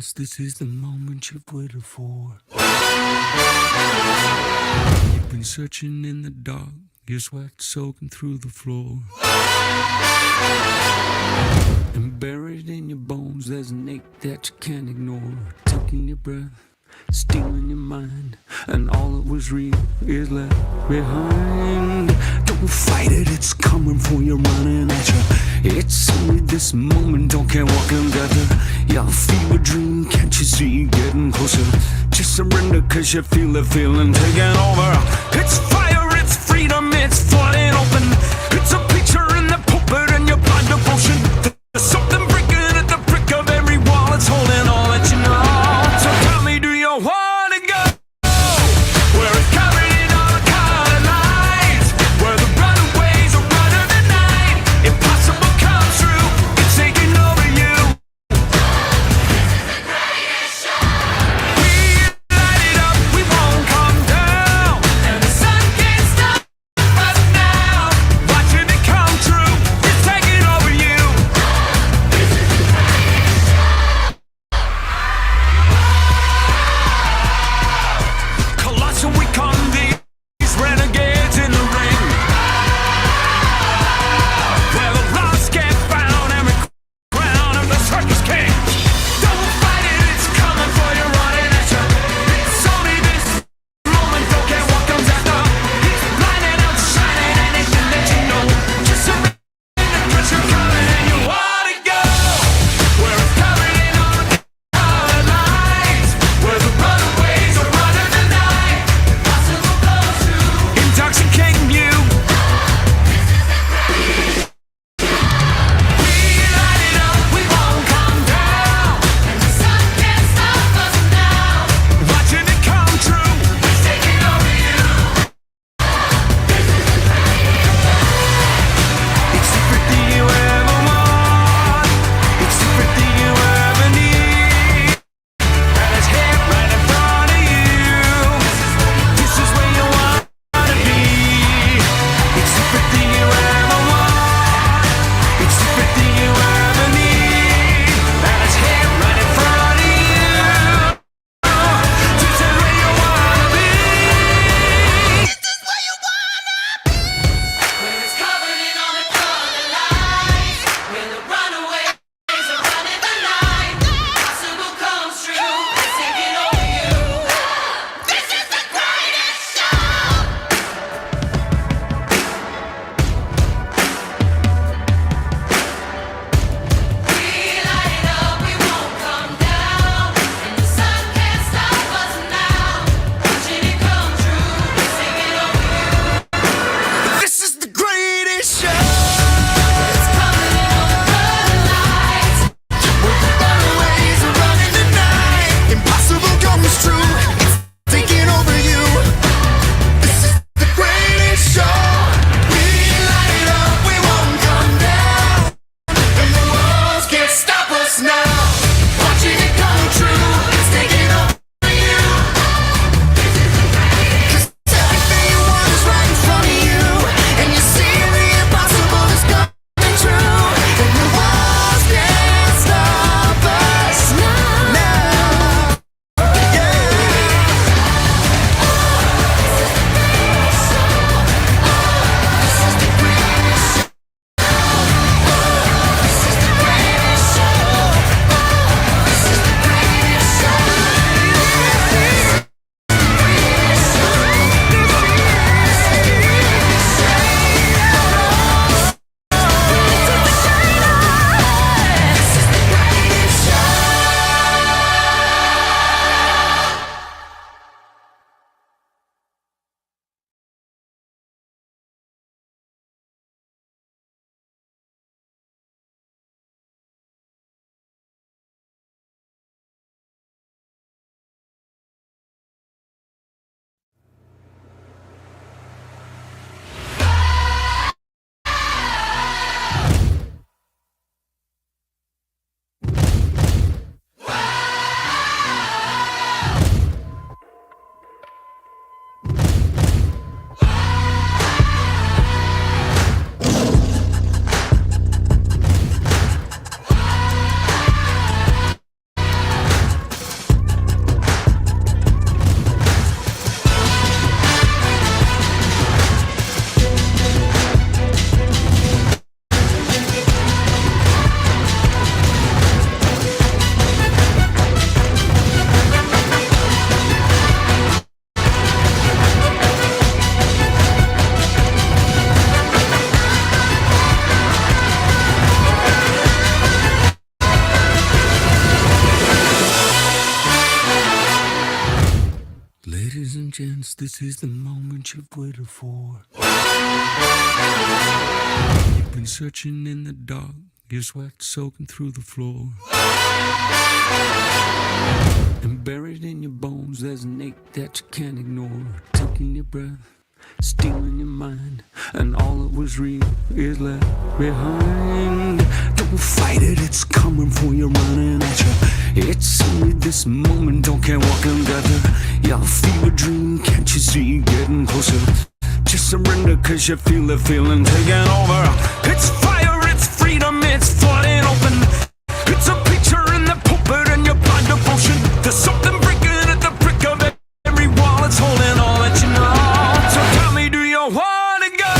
chance, this is the moment you've waited for. You've been searching in the dark, your sweat soaking through the floor. And buried in your bones, there's an ache that you can't ignore. Taking your breath, stealing your mind, and all that was real is left behind. Don't fight it, it's coming for you, running at you. It's only this moment, don't care what can gather. You'll feel a dream, can't you see, getting closer. Just surrender, cause you feel the feeling taking over. It's fire, it's freedom, it's flooding open. It's a picture in the pulpit and your blind devotion. There's something breaking at the brick of every wall, it's holding all that you know. So tell me, do you want to go? Where it's covered in all the color lights, where the runaways are running the night. Impossible comes true, it's taking over you. We light it up, we won't come down. guess this is the moment you've waited for. You've been searching in the dark, your sweat soaking through the floor. And buried in your bones, there's an ache that you can't ignore. Taking your breath, stealing your mind, and all that was real is left behind. Don't fight it, it's coming for you, running at you. It's only this moment, don't care what can gather. Your fever dream, can't you see getting closer? Just surrender, cause you feel the feeling taking over. It's fire, it's freedom, it's flooding open. It's a picture in the pulpit and your blind devotion. There's something breaking at the brick of every wall. It's holding all that you know. So tell me, do you wanna go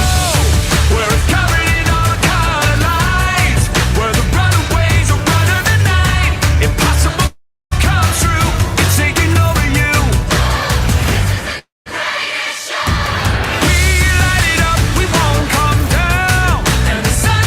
where it's covered in all the color lights, where the runaways are running the night? Impossible comes true, it's taking over you. We light it up, we won't come down, and the sun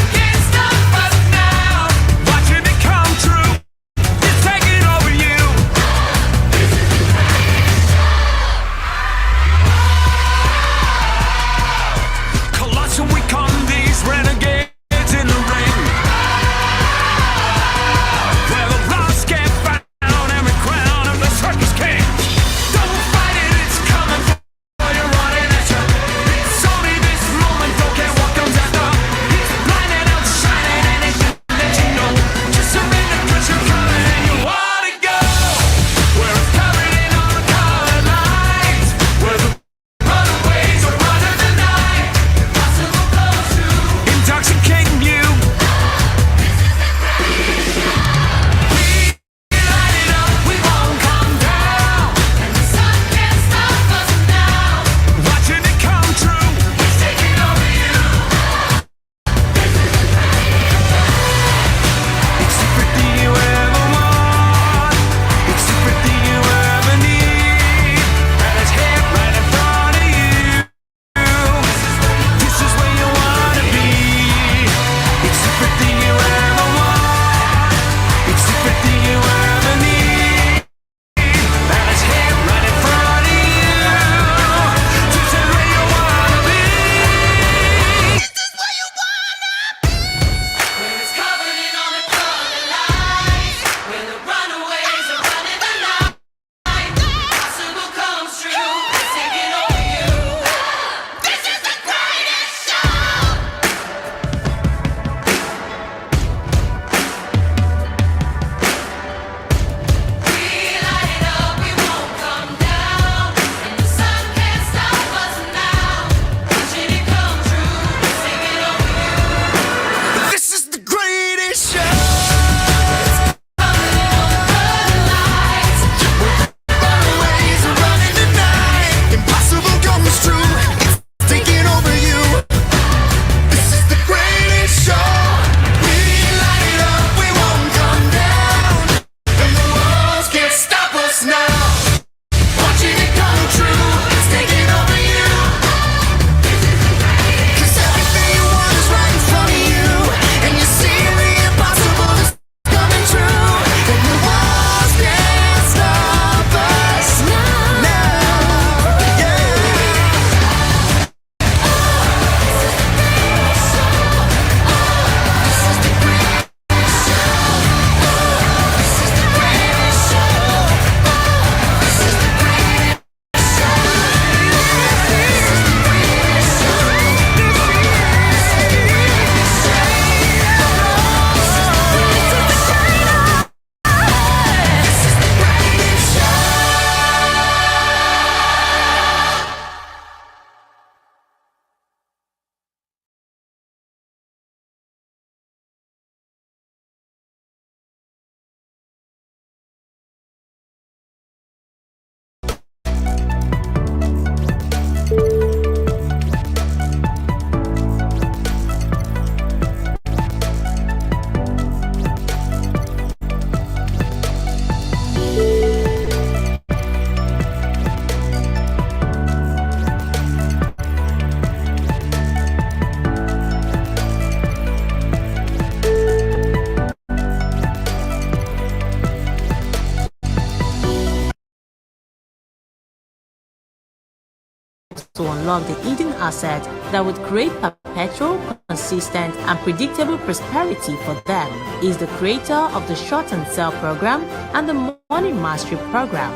to unlock the hidden asset that would create perpetual, consistent, and predictable prosperity for them. He is the creator of the Short and Sell program and the Money Mastery program.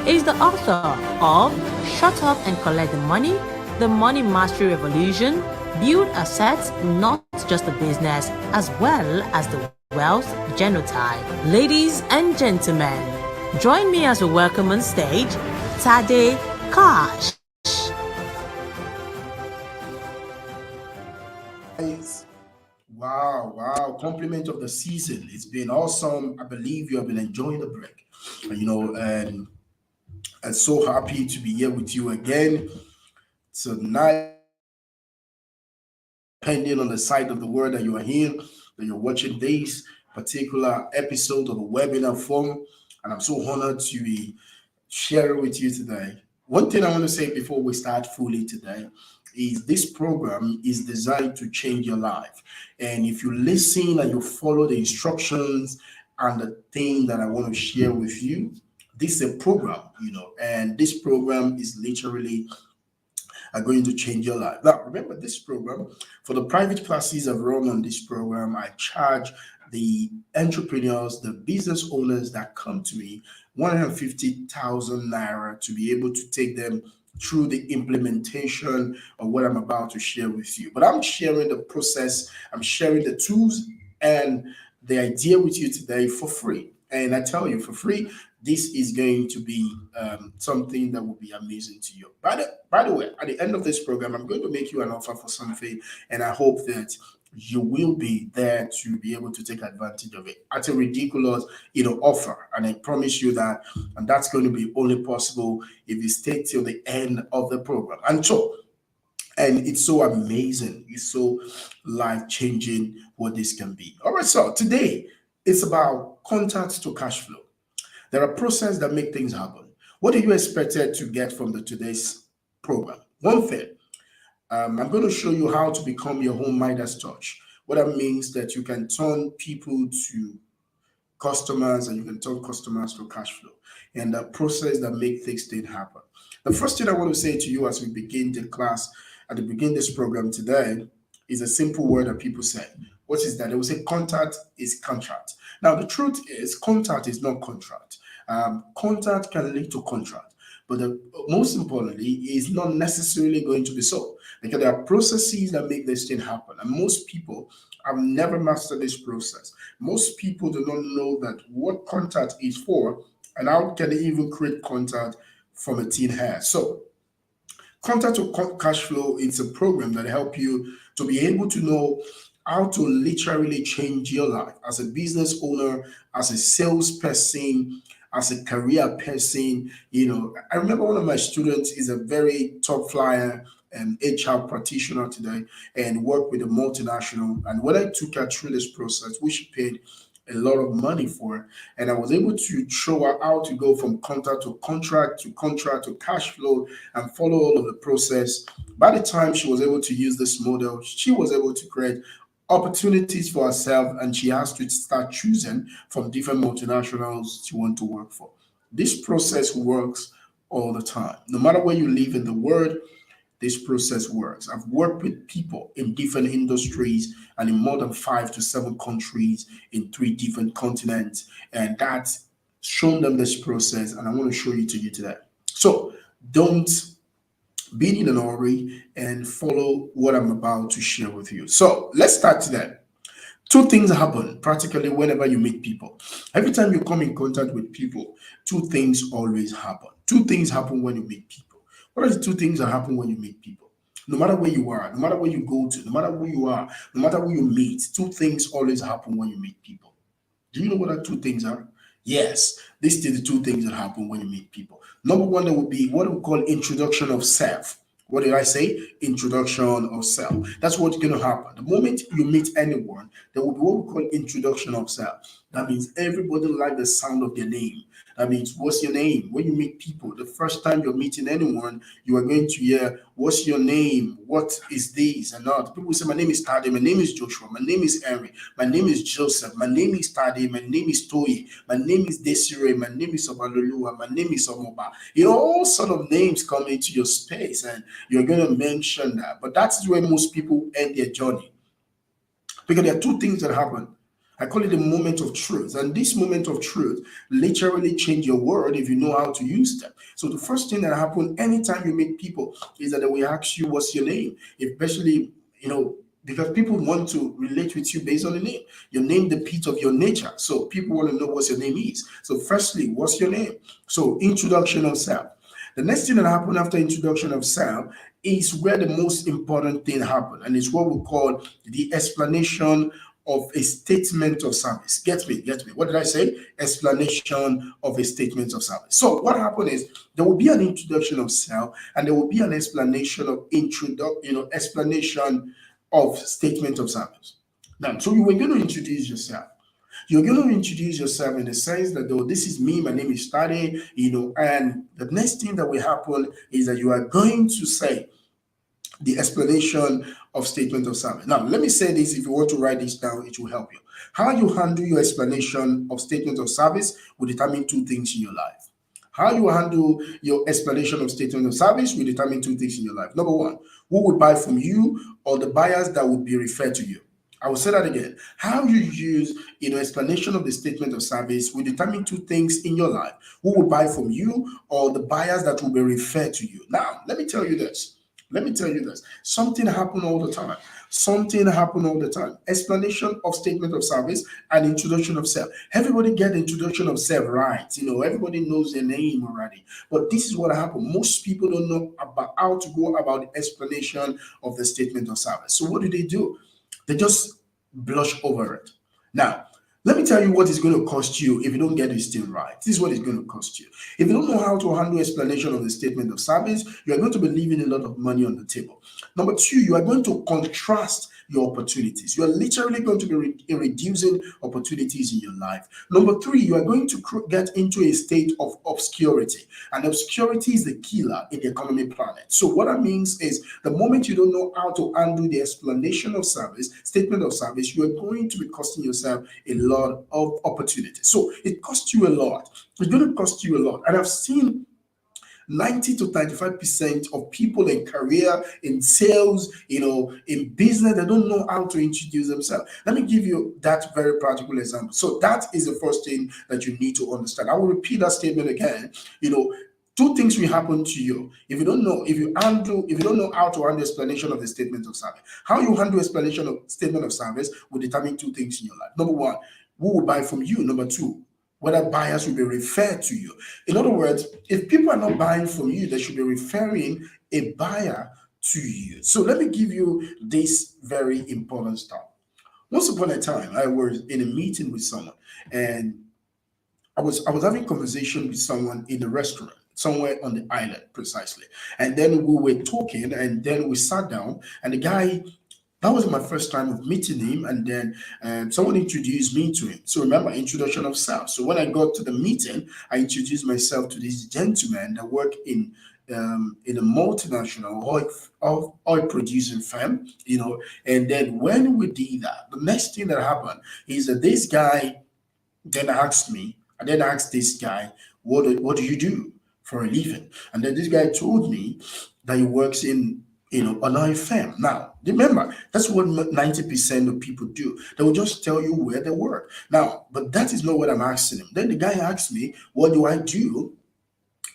He is the author of Shut Up and Collect the Money, the Money Mastery Revolution, Build Assets, Not Just a Business, as well as the Wealth Genotype. Ladies and gentlemen, join me as we welcome on stage Tade Cash. Guys, wow. Compliment of the season. It's been awesome. I believe you have been enjoying the break. And I'm so happy to be here with you again tonight. Depending on the side of the world that you are here, that you're watching this particular episode of the webinar form. And I'm so honored to be sharing with you today. One thing I want to say before we start fully today is this program is designed to change your life. And if you listen and you follow the instructions and the thing that I want to share with you, this is a program, and this program is literally are going to change your life. Now, remember this program, for the private classes I've run on this program, I charge the entrepreneurs, the business owners that come to me 150,000 naira to be able to take them through the implementation of what I'm about to share with you. But I'm sharing the process, I'm sharing the tools and the idea with you today for free. And I tell you, for free, this is going to be something that will be amazing to you. By the way, at the end of this program, I'm going to make you an offer for something, and I hope that you will be there to be able to take advantage of it at a ridiculous, offer. And I promise you that, and that's going to be only possible if you stay till the end of the program. And it's so amazing. It's so life changing what this can be. All right, so today it's about contact to cash flow. There are processes that make things happen. What are you expected to get from the today's program? One thing, I'm going to show you how to become your home Midas touch. What that means that you can turn people to customers and you can turn customers to cash flow and the process that make things happen. The first thing I want to say to you as we begin the class, at the beginning of this program today, is a simple word that people say. What is that? They will say contact is contract. Now, the truth is contact is not contract. Contact can lead to contract, but most importantly, is not necessarily going to be so. Because there are processes that make this thing happen. And most people have never mastered this process. Most people do not know that what contact is for and how can they even create contact from a thin hair. So contact to cash flow is a program that help you to be able to know how to literally change your life as a business owner, as a salesperson, as a career person. I remember one of my students is a very top flyer and HR practitioner today and worked with a multinational. And when I took her through this process, which she paid a lot of money for, and I was able to show her how to go from contract to cash flow and follow all of the process. By the time she was able to use this model, she was able to create opportunities for herself, and she has to start choosing from different multinationals she want to work for. This process works all the time. No matter where you live in the world, this process works. I've worked with people in different industries and in more than 5 to 7 countries in 3 different continents, and that's shown them this process, and I want to show you to you today. So don't be in a hurry and follow what I'm about to share with you. So let's start today. Two things happen practically whenever you meet people. Every time you come in contact with people, two things always happen. Two things happen when you meet people. What are the two things that happen when you meet people? No matter where you are, no matter where you go to, no matter who you are, no matter who you meet, two things always happen when you meet people. Do you know what the two things are? Yes, these are the two things that happen when you meet people. Number one, there will be what we call introduction of self. What did I say? Introduction of self. That's what's going to happen. The moment you meet anyone, there will be what we call introduction of self. That means everybody like the sound of their name. I mean, what's your name? When you meet people, the first time you're meeting anyone, you are going to hear, what's your name? What is this and that? People say, my name is Tade, my name is Joshua, my name is Henry, my name is Joseph, my name is Tade, my name is Toyi, my name is Desiree, my name is Obalolua, my name is Omoba. You know, all sort of names come into your space and you're going to mention that. But that's where most people end their journey. Because there are two things that happen. I call it a moment of truth. And this moment of truth literally change your world if you know how to use them. So the first thing that happens anytime you meet people is that they will ask you, what's your name? Especially, because people want to relate with you based on the name. Your name, the pit of your nature. So people want to know what your name is. So firstly, what's your name? So introduction of self. The next thing that happened after introduction of self is where the most important thing happened, and it's what we call the explanation of a statement of service. Get me, get me. What did I say? Explanation of a statement of service. So what happened is there will be an introduction of self, and there will be an explanation of explanation of statement of service. Now, so you were going to introduce yourself. You're going to introduce yourself in the sense that, though, this is me, my name is Tade, and the next thing that will happen is that you are going to say the explanation of statement of service. Now, let me say this. If you want to write this down, it will help you. How you handle your explanation of statement of service will determine two things in your life. How you handle your explanation of statement of service will determine two things in your life. Number one, who will buy from you or the buyers that would be referred to you. I will say that again. How you use explanation of the statement of service will determine two things in your life. Who will buy from you or the buyers that will be referred to you. Now, let me tell you this. Something happen all the time. Something happen all the time. Explanation of statement of service and introduction of self. Everybody get the introduction of self right. Everybody knows their name already. But this is what happened. Most people don't know about how to go about the explanation of the statement of service. So what do? They just blush over it. Now, let me tell you what it's going to cost you if you don't get this thing right. This is what it's going to cost you. If you don't know how to handle explanation of the statement of service, you are going to be leaving a lot of money on the table. Number two, you are going to contrast your opportunities. You are literally going to be reducing opportunities in your life. Number three, you are going to get into a state of obscurity. And obscurity is the killer in the economy planet. So what that means is the moment you don't know how to handle the explanation of service, statement of service, you are going to be costing yourself a lot of opportunities. So it costs you a lot. It's going to cost you a lot. And I've seen 90 to 95% of people in career, in sales, in business, they don't know how to introduce themselves. Let me give you that very practical example. So that is the first thing that you need to understand. I will repeat that statement again. Two things will happen to you if you don't know how to handle explanation of the statement of service. How you handle explanation of statement of service will determine two things in your life. Number one, who will buy from you? Number two, whether buyers will be referred to you. In other words, if people are not buying from you, they should be referring a buyer to you. So let me give you this very important stuff. Once upon a time, I was in a meeting with someone, and I was having conversation with someone in a restaurant somewhere on the island, precisely. And then we were talking, and then we sat down, and the guy, that was my first time of meeting him, and then someone introduced me to him. So remember, introduction of self. So when I got to the meeting, I introduced myself to this gentleman that worked in a multinational oil producing firm, And then when we did that, the next thing that happened is that this guy then asked me, and then asked this guy, what do you do for a living? And then this guy told me that he works in an oil firm. Now, remember, that's what 90% of people do. They will just tell you where they work. Now, but that is not what I'm asking him. Then the guy asked me, what do I do?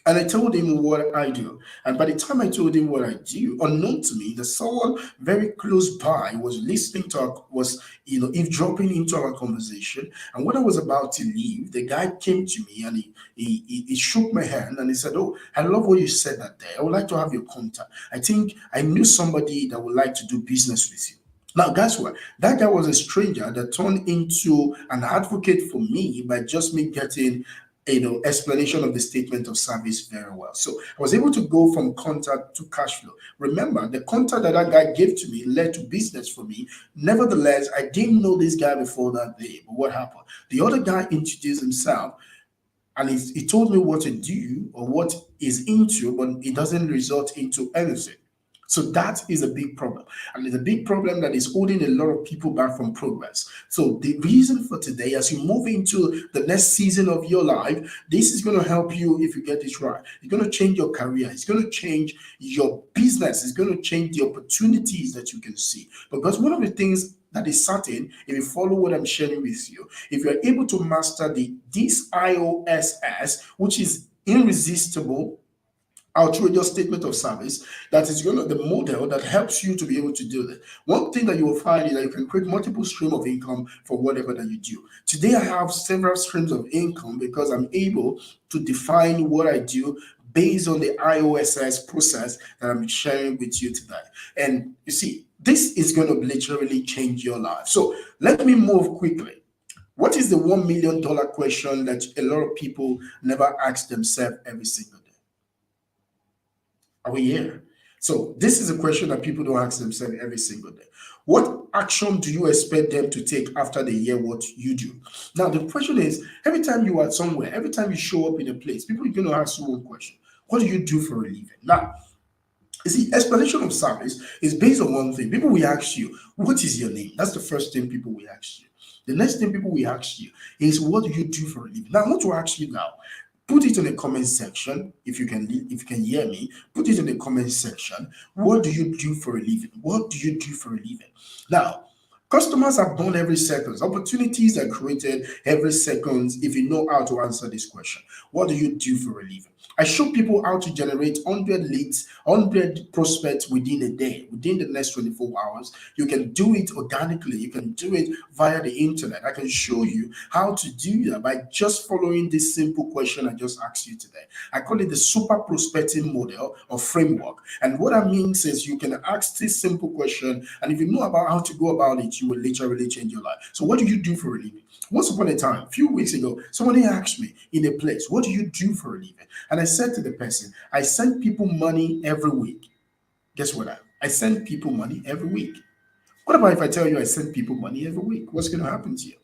And I told him what I do. And by the time I told him what I do, unknown to me, that someone very close by was listening to was eavesdropping into our conversation. And when I was about to leave, the guy came to me and he shook my hand and he said, "Oh, I love what you said that day. I would like to have your contact. I think I knew somebody that would like to do business with you." Now, guess what? That guy was a stranger that turned into an advocate for me by just me getting explanation of the statement of service very well. So I was able to go from contact to cash flow. Remember, the contact that guy gave to me led to business for me. Nevertheless, I didn't know this guy before that day. But what happened? The other guy introduced himself and he told me what to do or what is into, but it doesn't result into anything. So that is a big problem. And it's a big problem that is holding a lot of people back from progress. So the reason for today, as you move into the next season of your life, this is going to help you if you get this right. It's going to change your career. It's going to change your business. It's going to change the opportunities that you can see. Because one of the things that is certain, if you follow what I'm sharing with you, if you're able to master this IOSS, which is irresistible, outrageous statement of service, that is going to the model that helps you to be able to do that. One thing that you will find is that you can create multiple streams of income for whatever that you do. Today I have several streams of income because I'm able to define what I do based on the IOSS process that I'm sharing with you today. And you see, this is going to literally change your life. So let me move quickly. What is the $1 million question that a lot of people never ask themselves every single day? Are we here? So this is a question that people don't ask themselves every single day. What action do you expect them to take after they hear what you do? Now the question is, every time you are somewhere, every time you show up in a place, people are going to ask you one question. What do you do for a living? Now, you see, explanation of service is based on one thing. People will ask you, what is your name? That's the first thing people will ask you. The next thing people will ask you is, what do you do for a living? Now, I want to ask you now, put it in the comment section if you can hear me. Put it in the comment section. What do you do for a living? What do you do for a living? Now, customers are born every second. Opportunities are created every second if you know how to answer this question. What do you do for a living? I show people how to generate 100 leads, 100 prospects within a day, within the next 24 hours. You can do it organically. You can do it via the internet. I can show you how to do that by just following this simple question I just asked you today. I call it the super prospecting model or framework. And what that means is you can ask this simple question, and if you know about how to go about it, you will literally change your life. So what do you do for a living? Once upon a time, a few weeks ago, somebody asked me in a place, what do you do for a living? And I said to the person, I send people money every week. Guess what? I send people money every week. What about if I tell you I send people money every week? What's going to happen to you?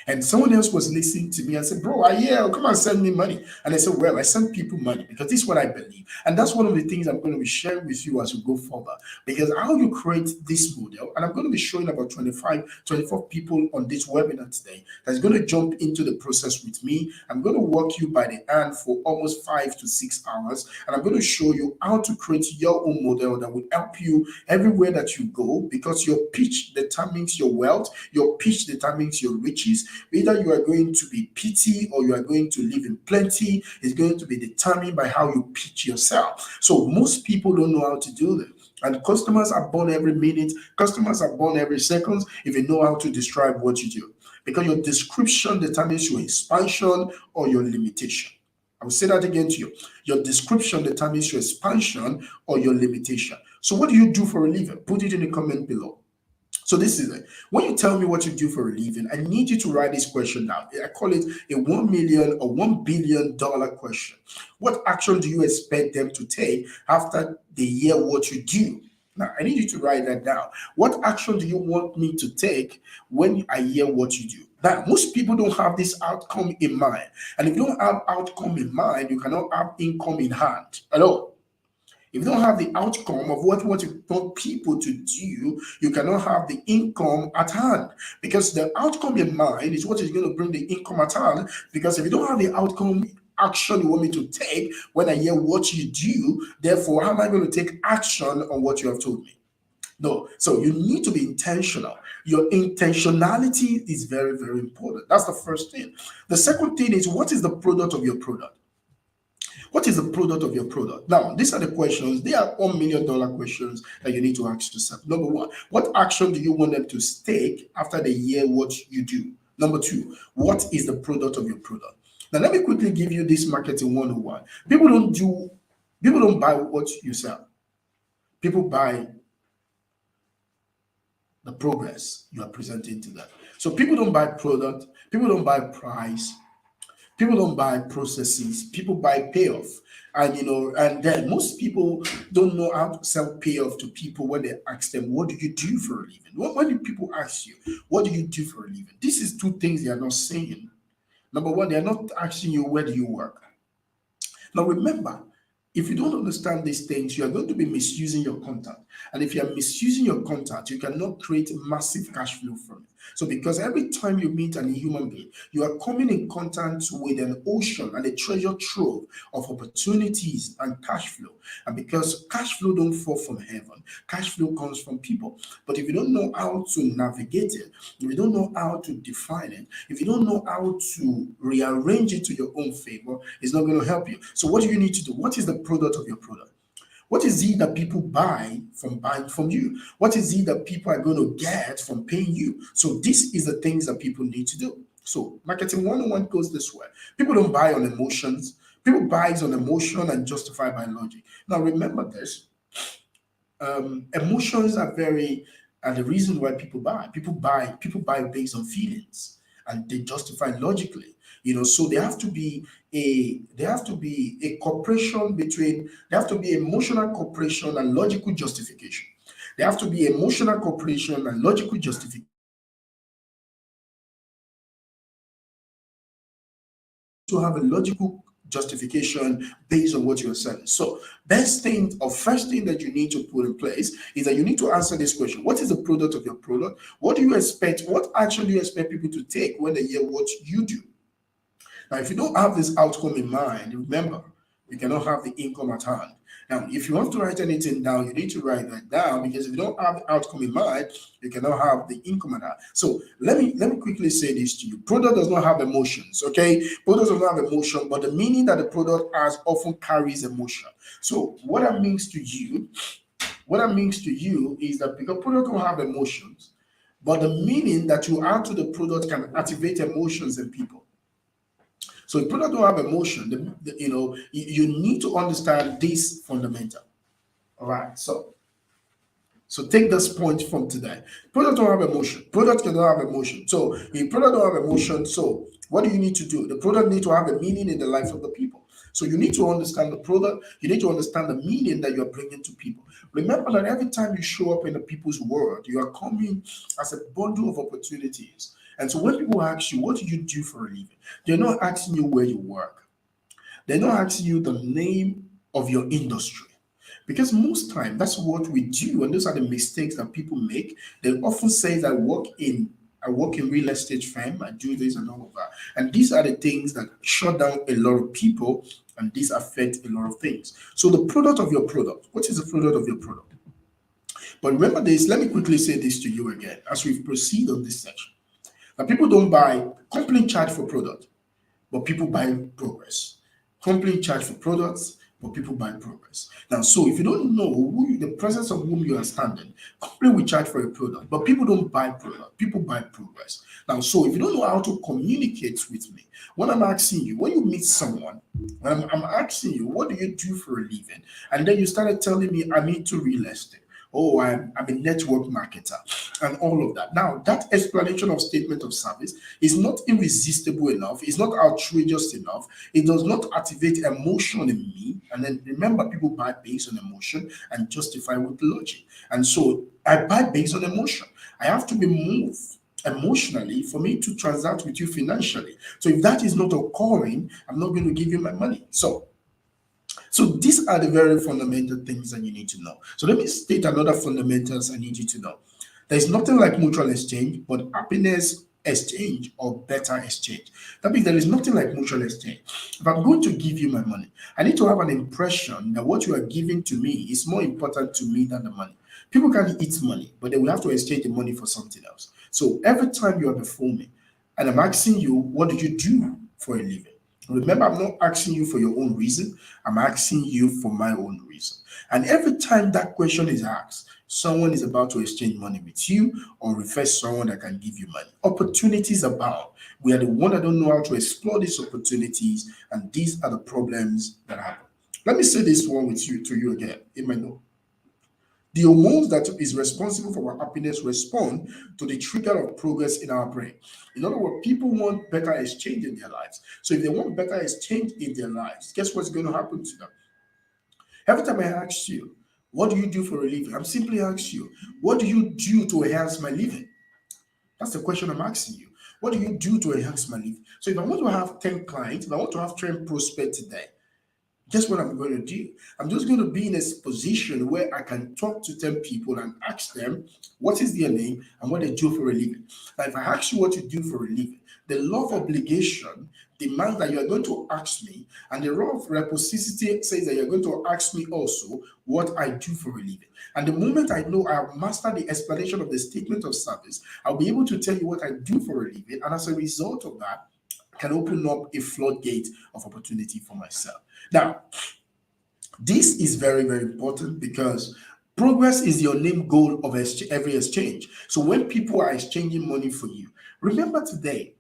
And someone else was listening to me and said, bro, come and send me money. And I said, well, I send people money because this is what I believe. And that's one of the things I'm going to be sharing with you as we go further. Because how you create this model, and I'm going to be showing about 24 people on this webinar today that's going to jump into the process with me. I'm going to walk you by the hand for almost 5 to 6 hours. And I'm going to show you how to create your own model that will help you everywhere that you go, because your pitch determines your wealth. Your pitch determines your riches. Either you are going to be pity or you are going to live in plenty is going to be determined by how you pitch yourself. So most people don't know how to do that. And customers are born every minute. Customers are born every second if you know how to describe what you do. Because your description determines your expansion or your limitation. I will say that again to you. Your description determines your expansion or your limitation. So what do you do for a living? Put it in the comment below. So this is it. When you tell me what you do for a living, I need you to write this question down. I call it a $1 million or $1 billion question. What action do you expect them to take after they hear what you do? Now, I need you to write that down. What action do you want me to take when I hear what you do? Now, most people don't have this outcome in mind. And if you don't have outcome in mind, you cannot have income in hand. Hello? If you don't have the outcome of what you want people to do, you cannot have the income at hand. Because the outcome in mind is what is going to bring the income at hand. Because if you don't have the outcome action you want me to take when I hear what you do, therefore, how am I going to take action on what you have told me? No. So you need to be intentional. Your intentionality is very, very important. That's the first thing. The second thing is, what is the product of your product? What is the product of your product? Now, these are the questions. They are $1 million questions that you need to ask yourself. Number one, what action do you want them to take after they hear what you do? Number two, what is the product of your product? Now, let me quickly give you this marketing 101. People don't buy what you sell. People buy the progress you are presenting to them. So people don't buy product, people don't buy price, people don't buy processes, people buy payoff. And then most people don't know how to sell payoff to people when they ask them, what do you do for a living? When do people ask you, what do you do for a living? This is two things they are not saying. Number one, they're not asking you where do you work. Now remember, if you don't understand these things, you are going to be misusing your content. And if you are misusing your content, you cannot create massive cash flow from it. So because every time you meet a human being, you are coming in contact with an ocean and a treasure trove of opportunities and cash flow. And because cash flow don't fall from heaven, cash flow comes from people. But if you don't know how to navigate it, if you don't know how to define it, if you don't know how to rearrange it to your own favor, it's not going to help you. So what do you need to do? What is the product of your product? What is it that people buy from buying from you? What is it that people are going to get from paying you? So this is the things that people need to do. So marketing 101 goes this way. People don't buy on emotions. People buy on emotion and justify by logic. Now remember this. Emotions are the reason why people buy based on feelings and they justify logically. So there have to be a cooperation between there have to be emotional cooperation and logical justification. There have to be emotional cooperation and logical justification to have a logical justification based on what you're selling. So, best thing or first thing that you need to put in place is that you need to answer this question: what is the product of your product? What do you expect? What action do you expect people to take when they hear what you do? Now, if you don't have this outcome in mind, remember, you cannot have the income at hand. Now, if you want to write anything down, you need to write that down because if you don't have the outcome in mind, you cannot have the income at hand. So let me quickly say this to you. Product does not have emotions, okay? Product does not have emotion, but the meaning that the product has often carries emotion. So what that means to you is that because product don't have emotions, but the meaning that you add to the product can activate emotions in people. So if people don't have emotion, you need to understand this fundamental. All right. So take this point from today. Product don't have emotion. Product cannot have emotion. So if product don't have emotion, so what do you need to do? The product need to have a meaning in the life of the people. So you need to understand the product. You need to understand the meaning that you're bringing to people. Remember that every time you show up in the people's world, you are coming as a bundle of opportunities. And so when people ask you, what do you do for a living? They're not asking you where you work. They're not asking you the name of your industry. Because most time that's what we do, and those are the mistakes that people make. They often say that I work in real estate firm, I do this and all of that. And these are the things that shut down a lot of people and these affect a lot of things. So the product of your product, what is the product of your product? But remember this, let me quickly say this to you again as we proceed on this section. Now people don't buy company charge for product, but people buy progress. Company charge for products, but people buy progress. Now, so if you don't know the presence of whom you are standing, company will charge for a product, but people don't buy product. People buy progress. Now, so if you don't know how to communicate with me, when I'm asking you, when you meet someone, when I'm asking you, what do you do for a living? And then you started telling me, I'm into real estate. Oh, I'm a network marketer and all of that. Now, that explanation of statement of service is not irresistible enough. It's not outrageous enough. It does not activate emotion in me. And then remember, people buy based on emotion and justify with logic. And so I buy based on emotion. I have to be moved emotionally for me to transact with you financially. So if that is not occurring, I'm not going to give you my money. So these are the very fundamental things that you need to know. So let me state another fundamentals I need you to know. There is nothing like mutual exchange, but happiness exchange or better exchange. That means there is nothing like mutual exchange. If I'm going to give you my money, I need to have an impression that what you are giving to me is more important to me than the money. People can eat money, but they will have to exchange the money for something else. So every time you are before me, and I'm asking you, what do you do for a living? Remember, I'm not asking you for your own reason. I'm asking you for my own reason. And every time that question is asked, someone is about to exchange money with you or refer someone that can give you money. Opportunities abound. We are the one that don't know how to explore these opportunities, and these are the problems that happen. Let me say this one with you to you again. Amen. The hormones that is responsible for our happiness respond to the trigger of progress in our brain. In other words, people want better exchange in their lives. So if they want better exchange in their lives, guess what's going to happen to them? Every time I ask you, what do you do for a living? I'm simply asking you, what do you do to enhance my living? That's the question I'm asking you. What do you do to enhance my living? So if I want to have 10 clients, if I want to have 10 prospects today, guess what I'm going to do? I'm just going to be in a position where I can talk to 10 people and ask them what is their name and what they do for a living. Now, if I ask you what you do for a living, the law of obligation demands that you are going to ask me, and the law of reciprocity says that you're going to ask me also what I do for a living. And the moment I know I have mastered the explanation of the statement of service, I'll be able to tell you what I do for a living. And as a result of that, can open up a floodgate of opportunity for myself. Now, this is very, very important because progress is your name goal of every exchange. So when people are exchanging money for you, remember today,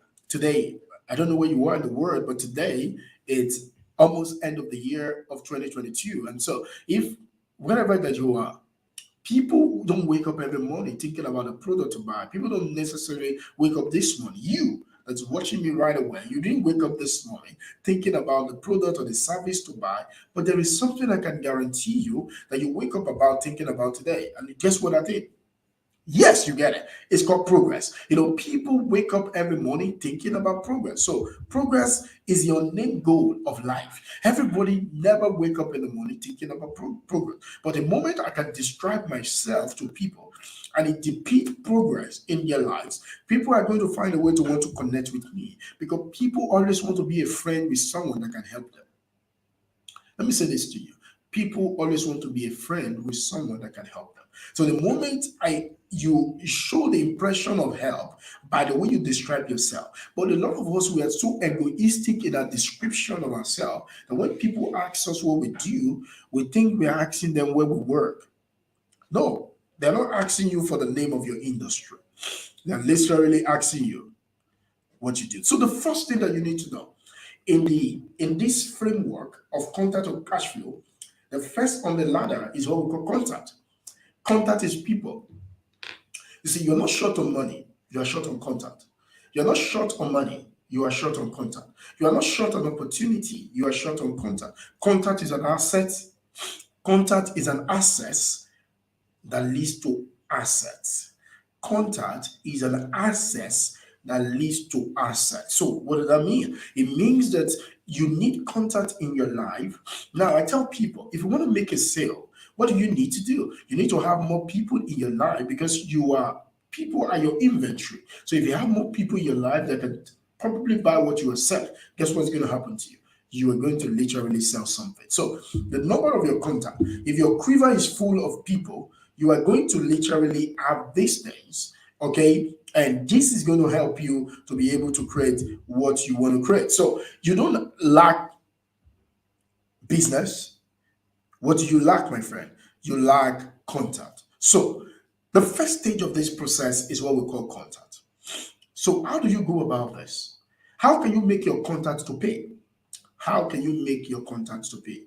I don't know where you are in the world, but today it's almost end of the year of 2022. And so if wherever that you are, people don't wake up every morning thinking about a product to buy. People don't necessarily wake up this morning. You that's watching me right away, you didn't wake up this morning thinking about the product or the service to buy, but there is something I can guarantee you that you wake up about thinking about today. And guess what I did? Yes, you get it. It's called progress. People wake up every morning thinking about progress. So progress is your main goal of life. Everybody never wake up in the morning thinking about progress. But the moment I can describe myself to people and it depicts progress in their lives, people are going to find a way to want to connect with me because people always want to be a friend with someone that can help them. Let me say this to you. People always want to be a friend with someone that can help them. So the moment you show the impression of help by the way you describe yourself, but a lot of us we are so egoistic in our description of ourselves that when people ask us what we do, we think we are asking them where we work. No, they're not asking you for the name of your industry. They're literally asking you what you do. So the first thing that you need to know in this framework of contact or cash flow, the first on the ladder is what we call contact. Contact is people. You see, you're not short on money, you are short on contact. You're not short on money, you are short on contact. You are not short on opportunity, you are short on contact. Contact is an asset. Contact is an access that leads to assets. Contact is an access that leads to assets. So, what does that mean? It means that you need contact in your life. Now, I tell people if you want to make a sale, what do you need to do? You need to have more people in your life because people are your inventory. So, if you have more people in your life that can probably buy what you are selling, guess what's going to happen to you? You are going to literally sell something. So, the number of your contact, if your quiver is full of people, you are going to literally have these things, okay? And this is going to help you to be able to create what you want to create. So you don't lack business. What do you lack, my friend? You lack contact. So the first stage of this process is what we call contact. So how do you go about this? How can you make your contact to pay? How can you make your contacts to pay?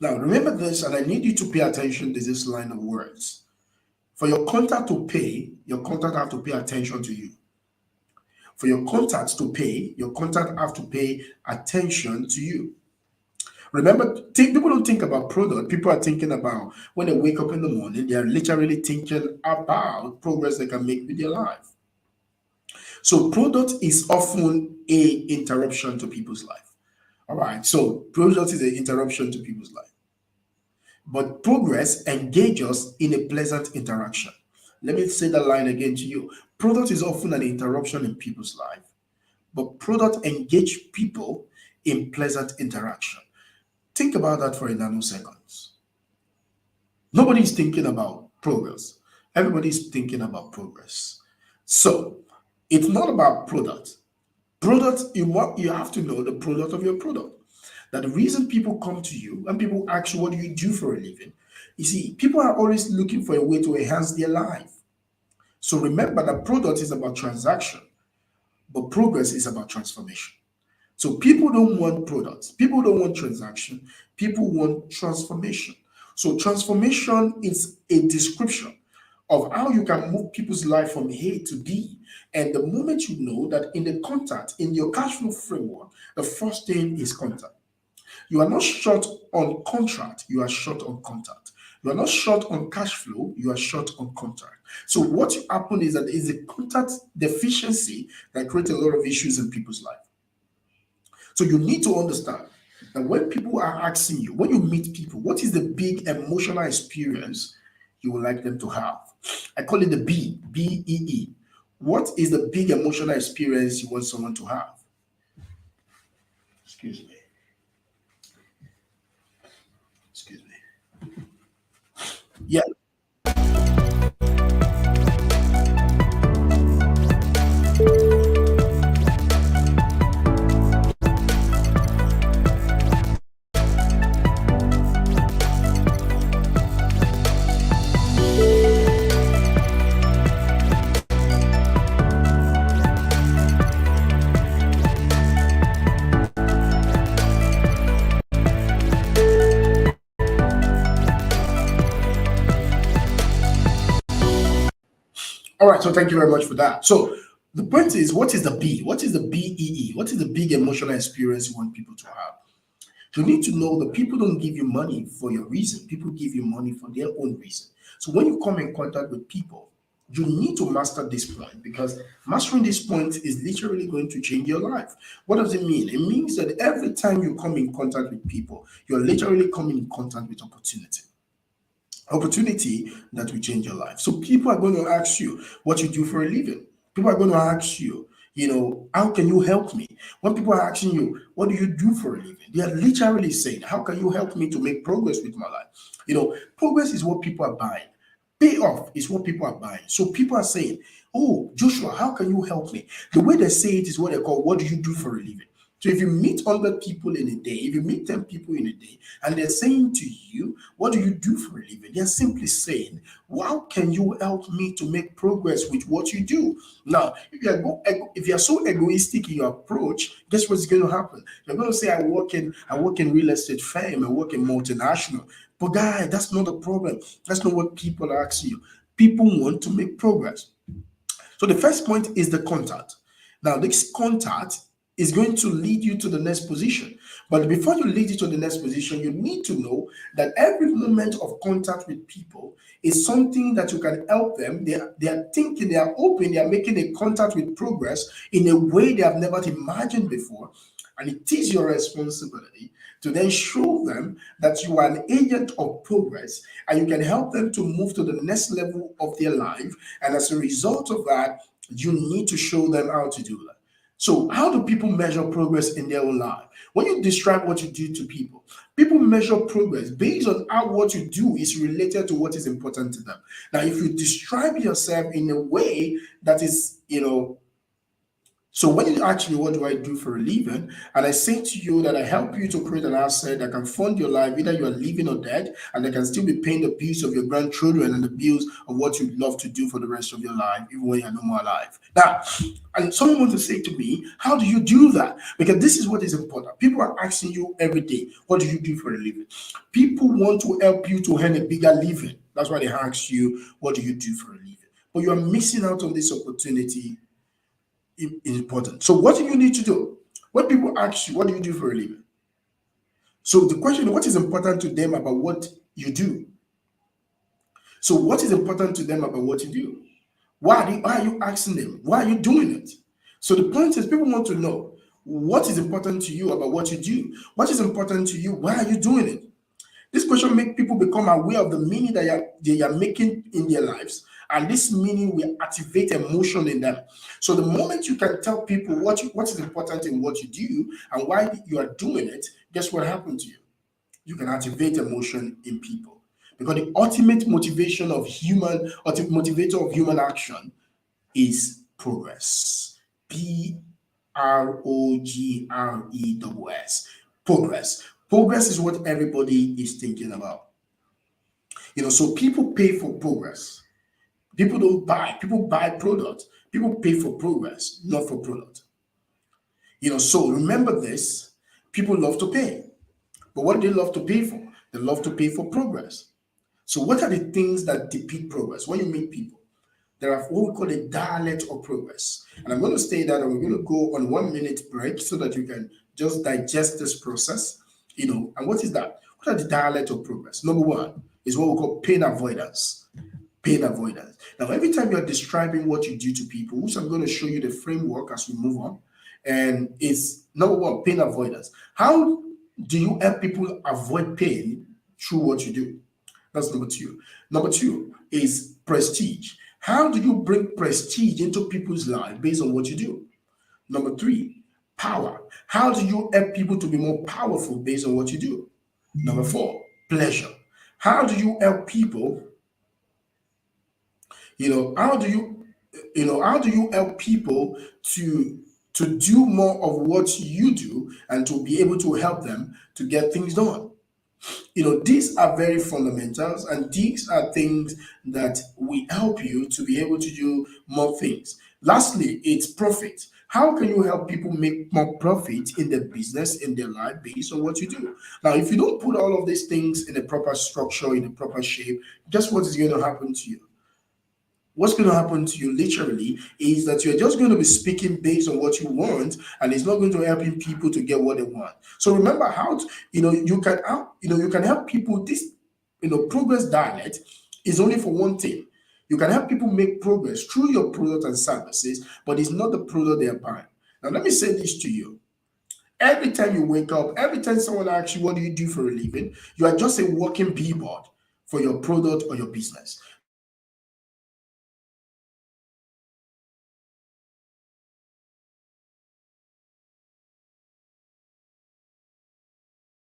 Now, remember this, and I need you to pay attention to this line of words. For your contact to pay, your contact have to pay attention to you. For your contacts to pay, your contact have to pay attention to you. Remember, people don't think about product. People are thinking about when they wake up in the morning, they are literally thinking about progress they can make with their life. So product is often a interruption to people's life. All right. So product is an interruption to people's life. But progress engages us in a pleasant interaction. Let me say that line again to you. Product is often an interruption in people's life, but product engage people in pleasant interaction. Think about that for a nanoseconds. Nobody is thinking about progress. Everybody is thinking about progress. So it's not about product. Product, you have to know the product of your product. That the reason people come to you and people ask you, what do you do for a living? You see, people are always looking for a way to enhance their life. So remember that product is about transaction, but progress is about transformation. So people don't want products, people don't want transaction, people want transformation. So transformation is a description of how you can move people's life from A to B. And the moment you know that in the contact, in your cash flow framework, the first thing is contact. You are not short on contract, you are short on contact. You are not short on cash flow, you are short on contact. So what happen is that is a contact deficiency that creates a lot of issues in people's life. So you need to understand that when people are asking you, when you meet people, what is the big emotional experience you would like them to have? I call it the B E E. What is the big emotional experience you want someone to have? Excuse me. Excuse me. Yeah. All right. So thank you very much for that. So the point is, what is the B? What is the BEE? What is the big emotional experience you want people to have? You need to know that people don't give you money for your reason. People give you money for their own reason. So when you come in contact with people, you need to master this point because mastering this point is literally going to change your life. What does it mean? It means that every time you come in contact with people, you're literally coming in contact with opportunity that will change your life. So people are going to ask you what you do for a living. People are going to ask you, how can you help me? When people are asking you, what do you do for a living? They are literally saying, how can you help me to make progress with my life? Progress is what people are buying. Payoff is what people are buying. So people are saying, oh, Joshua, how can you help me? The way they say it is what they call, what do you do for a living? So if you meet 100 people in a day, if you meet 10 people in a day, and they're saying to you, what do you do for a living? They're simply saying, how can you help me to make progress with what you do? Now, if you're so egoistic in your approach, guess what's going to happen? You're going to say, I work in real estate firm, I work in multinational. But guy, that's not the problem. That's not what people are asking you. People want to make progress. So the first point is the contact. Now, this contact is going to lead you to the next position. But before you lead you to the next position, you need to know that every moment of contact with people is something that you can help them. They are thinking, they are open, they are making a contact with progress in a way they have never imagined before. And it is your responsibility to then show them that you are an agent of progress and you can help them to move to the next level of their life. And as a result of that, you need to show them how to do that. So, how do people measure progress in their own life? When you describe what you do to people, people measure progress based on how what you do is related to what is important to them. Now, if you describe yourself in a way that is, so when you ask me, what do I do for a living? And I say to you that I help you to create an asset that can fund your life, either you are living or dead, and that can still be paying the bills of your grandchildren and the bills of what you'd love to do for the rest of your life, even when you're no more alive. Now, and someone wants to say to me, how do you do that? Because this is what is important. People are asking you every day, what do you do for a living? People want to help you to earn a bigger living. That's why they ask you, what do you do for a living? But you are missing out on this opportunity important. So what do you need to do? When people ask you, what do you do for a living? So the question, what is important to them about what you do? So what is important to them about what you do? Why are you asking them? Why are you doing it? So the point is people want to know what is important to you about what you do. What is important to you? Why are you doing it? This question makes people become aware of the meaning that they are making in their lives, and this meaning will activate emotion in them. So the moment you can tell people what is important in what you do and why you are doing it, guess what happens to you? You can activate emotion in people. Because the ultimate motivator of human action is progress. Progress. Progress. Progress is what everybody is thinking about. So people pay for progress. People don't buy. People buy product. People pay for progress, not for product. So remember this. People love to pay. But what do they love to pay for? They love to pay for progress. So what are the things that depict progress? When you meet people, there are what we call a dialect of progress. And I'm going to say that and we're going to go on 1 minute break so that you can just digest this process. And what is that? What are the dialect of progress? Number one, It's what we call pain avoidance. Pain avoidance. Now, every time you're describing what you do to people, which I'm going to show you the framework as we move on, and it's number one, pain avoidance. How do you help people avoid pain through what you do? That's number two. Number two is prestige. How do you bring prestige into people's life based on what you do? Number three, power. How do you help people to be more powerful based on what you do? Number four, pleasure. How do you help people? How do you help people to do more of what you do and to be able to help them to get things done? These are very fundamentals, and these are things that will help you to be able to do more things. Lastly, it's profit. How can you help people make more profit in their business, in their life, based on what you do? Now, if you don't put all of these things in a proper structure, in a proper shape, guess what is going to happen to you? What's going to happen to you literally is that you're just going to be speaking based on what you want, and it's not going to help people to get what they want. So remember how you can help people. This progress dialect is only for one thing. You can help people make progress through your product and services, but it's not the product they are buying. Now let me say this to you. Every time you wake up, every time someone asks you what do you do for a living, you are just a walking billboard for your product or your business.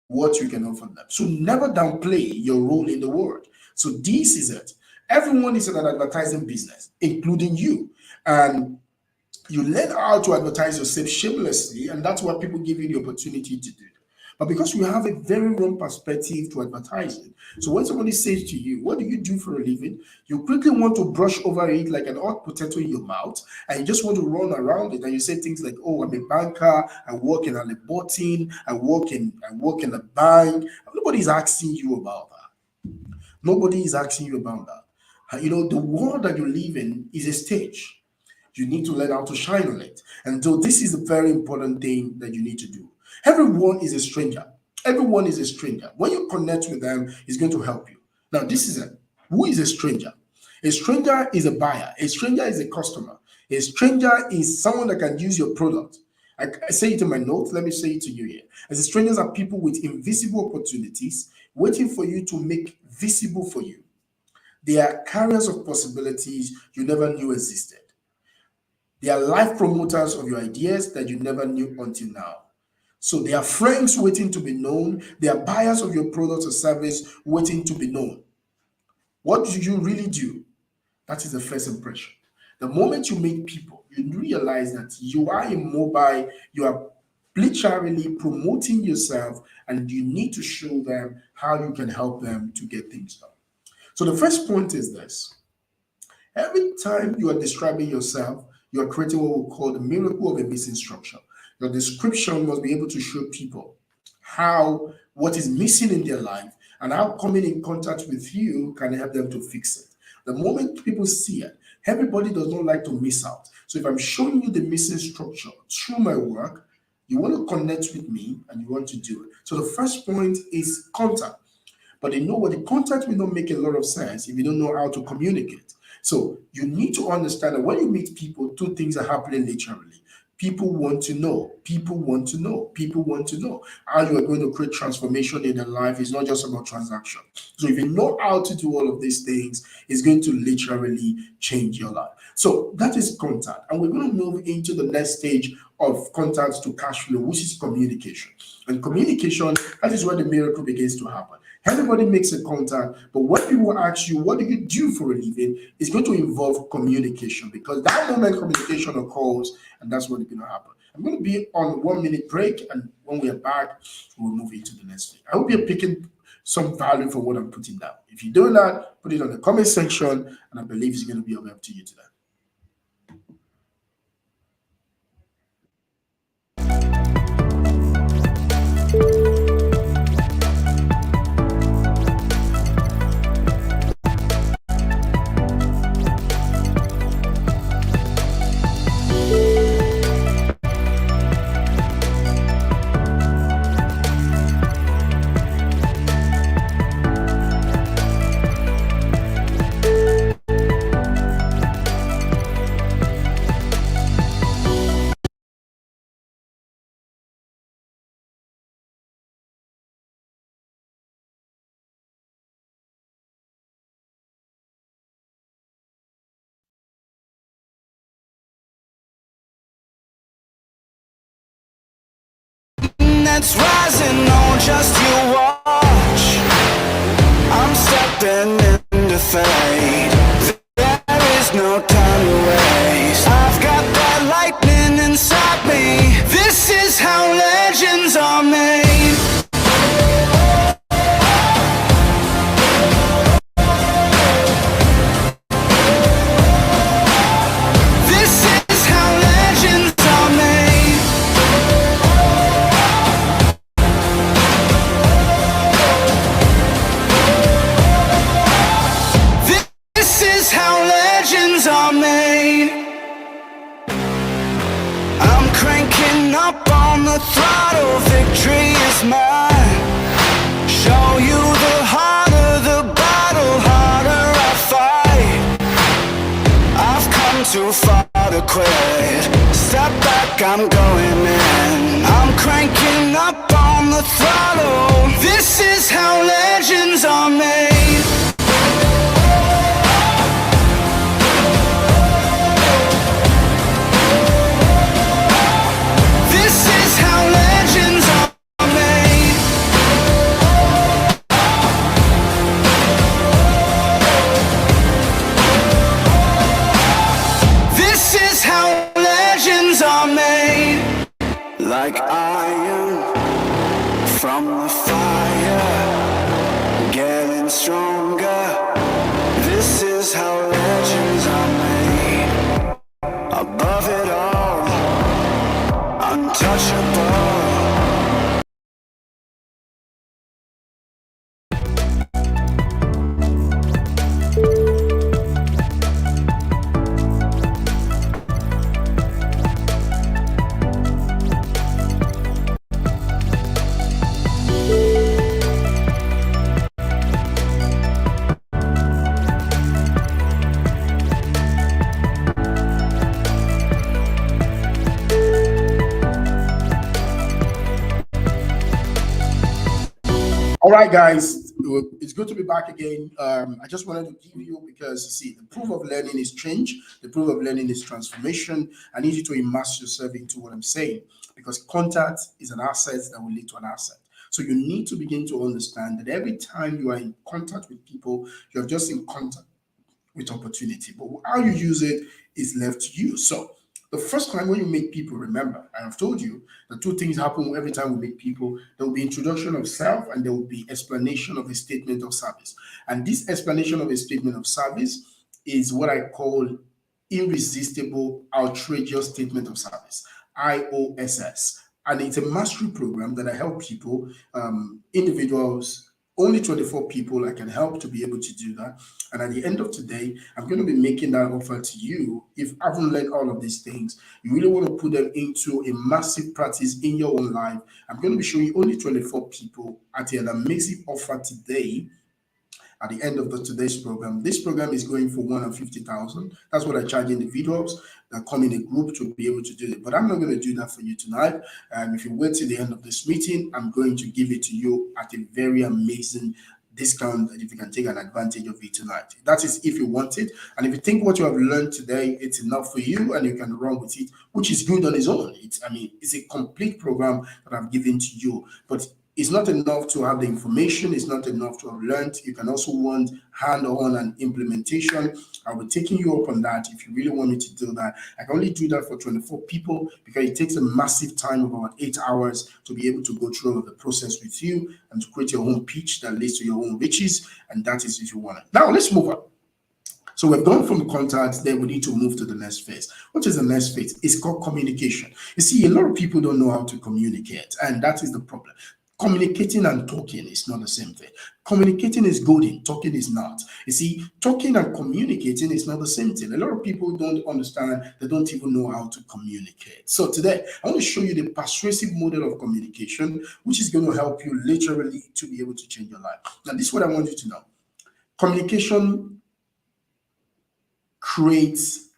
What you can offer them. So never downplay your role in the world. So this is it. Everyone is in an advertising business, including you. And you learn how to advertise yourself shamelessly, and that's what people give you the opportunity to do. But because we have a very wrong perspective to advertising, so when somebody says to you, what do you do for a living? You quickly want to brush over it like an hot potato in your mouth, and you just want to run around it, and you say things like, oh, I'm a banker, I work in a laboratory, I work in a bank. Nobody's asking you about that. Nobody is asking you about that. The world that you live in is a stage. You need to learn how to shine on it. And so this is a very important thing that you need to do. Everyone is a stranger. Everyone is a stranger. When you connect with them, it's going to help you. Now, this is it. Who is a stranger? A stranger is a buyer. A stranger is a customer. A stranger is someone that can use your product. I say it in my notes. Let me say it to you here. As a strangers are people with invisible opportunities waiting for you to make visible for you. They are carriers of possibilities you never knew existed. They are life promoters of your ideas that you never knew until now. So they are friends waiting to be known. They are buyers of your product or service waiting to be known. What do you really do? That is the first impression. The moment you meet people, you realize that you are immobile, you are literally promoting yourself, and you need to show them how you can help them to get things done. So the first point is this. Every time you are describing yourself, you are creating what we call the miracle of a missing structure. Your description must be able to show people what is missing in their life and how coming in contact with you can help them to fix it. The moment people see it, everybody does not like to miss out. So if I'm showing you the missing structure through my work, you want to connect with me and you want to do it. So the first point is contact. But you know what? The contact will not make a lot of sense if you don't know how to communicate. So you need to understand that when you meet people, two things are happening literally. People want to know. People want to know. People want to know how you are going to create transformation in their life. It's not just about transaction. So if you know how to do all of these things, it's going to literally change your life. So that is contact. And we're going to move into the next stage of contact to cash flow, which is communication. And communication, that is where the miracle begins to happen. Everybody makes a contact, but when people ask you, what do you do for a living? It's going to involve communication, because that moment communication occurs, and that's what's going to happen. I'm going to be on 1 minute break, and when we are back, we'll move into the next thing. I hope you're picking some value from what I'm putting down. If you do that, put it on the comment section, and I believe it's going to be of help to you today. that's rising, oh, just you watch. I'm stepping into fate. There is no time to waste. I've got that lightning inside me. This is how legends are made. This is how legends are made. This is how legends are made. I'm cranking up on the throttle, victory is mine. Show you the harder the battle, harder I fight. I've come too far to quit. Step back, I'm going in. I'm cranking up on the throttle. This is how legends are made. This is how legends are made. This is how legends are made. Like iron from the fire, getting stronger. This is how legends are made. Above it all, untouchable. All right, guys, it's good to be back again. I just wanted to give you, because you see, the proof of learning is change, the proof of learning is transformation. I need you to immerse yourself into what I'm saying, because contact is an asset that will lead to an asset. So you need to begin to understand that every time you are in contact with people, you're just in contact with opportunity. But how you use it is left to you. So the first time when you meet people, remember, I have told you that two things happen every time we meet people. There will be introduction of self, and there will be explanation of a statement of service. And this explanation of a statement of service is what I call irresistible, outrageous statement of service, IOSS. And it's a mastery program that I help people, individuals, only 24 people I can help to be able to do that. And at the end of today, I'm going to be making that offer to you. If I haven't learned all of these things, you really want to put them into a massive practice in your own life. I'm going to be showing you only 24 people at an amazing offer today. At the end of today's program, this program is going for 150,000. That's what I charge individuals that come in a group to be able to do it. But I'm not going to do that for you tonight. If you wait till the end of this meeting, I'm going to give it to you at a very amazing discount, that if you can take an advantage of it tonight. That is if you want it. And if you think what you have learned today, it's enough for you and you can run with it, which is good on its own. It's a complete program that I've given to you. But it's not enough to have the information. It's not enough to have learned. You can also want hand-on and implementation. I'll be taking you up on that if you really want me to do that. I can only do that for 24 people because it takes a massive time of about 8 hours to be able to go through the process with you and to create your own pitch that leads to your own riches. And that is if you want it. Now, let's move on. So we've gone from contacts, then we need to move to the next phase. What is the next phase? It's called communication. You see, a lot of people don't know how to communicate, and that is the problem. Communicating and talking is not the same thing. Communicating is golden, talking is not. You see, talking and communicating is not the same thing. A lot of people don't understand, they don't even know how to communicate. So today, I want to show you the persuasive model of communication, which is going to help you literally to be able to change your life. Now, this is what I want you to know. Communication creates,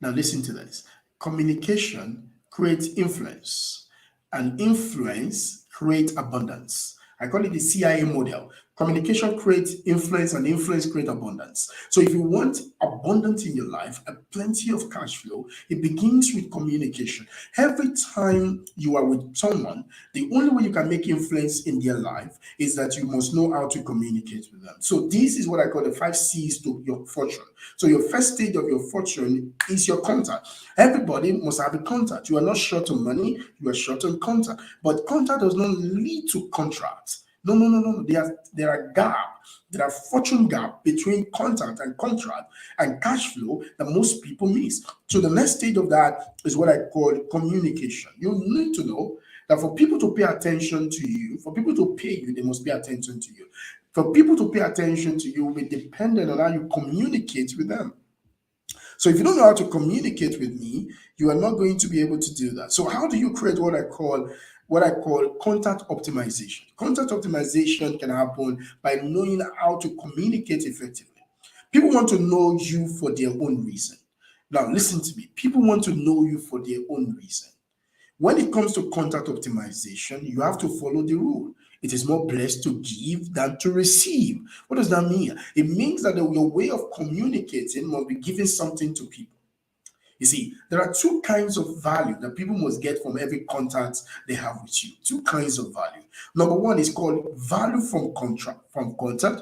now listen to this. Communication creates influence, and influence creates abundance. I call it the CIA model. Communication creates influence, and influence creates abundance. So if you want abundance in your life and plenty of cash flow, it begins with communication. Every time you are with someone, the only way you can make influence in their life is that you must know how to communicate with them. So this is what I call the 5 C's to your fortune. So your first stage of your fortune is your contact. Everybody must have a contact. You are not short on money, you are short on contact. But contact does not lead to contracts. No, no, no, no. There are fortune gap between contact and contract and cash flow that most people miss. So the next stage of that is what I call communication. You need to know that for people to pay attention to you, for people to pay you, they must pay attention to you. For people to pay attention to you will be dependent on how you communicate with them. So if you don't know how to communicate with me, you are not going to be able to do that. So how do you create what I call contact optimization? Contact optimization can happen by knowing how to communicate effectively. People want to know you for their own reason. Now listen to me. People want to know you for their own reason. When it comes to contact optimization, you have to follow the rule. It is more blessed to give than to receive. What does that mean? It means that your way of communicating must be giving something to people. You see, there are two kinds of value that people must get from every contact they have with you. Two kinds of value. Number one is called value from contact.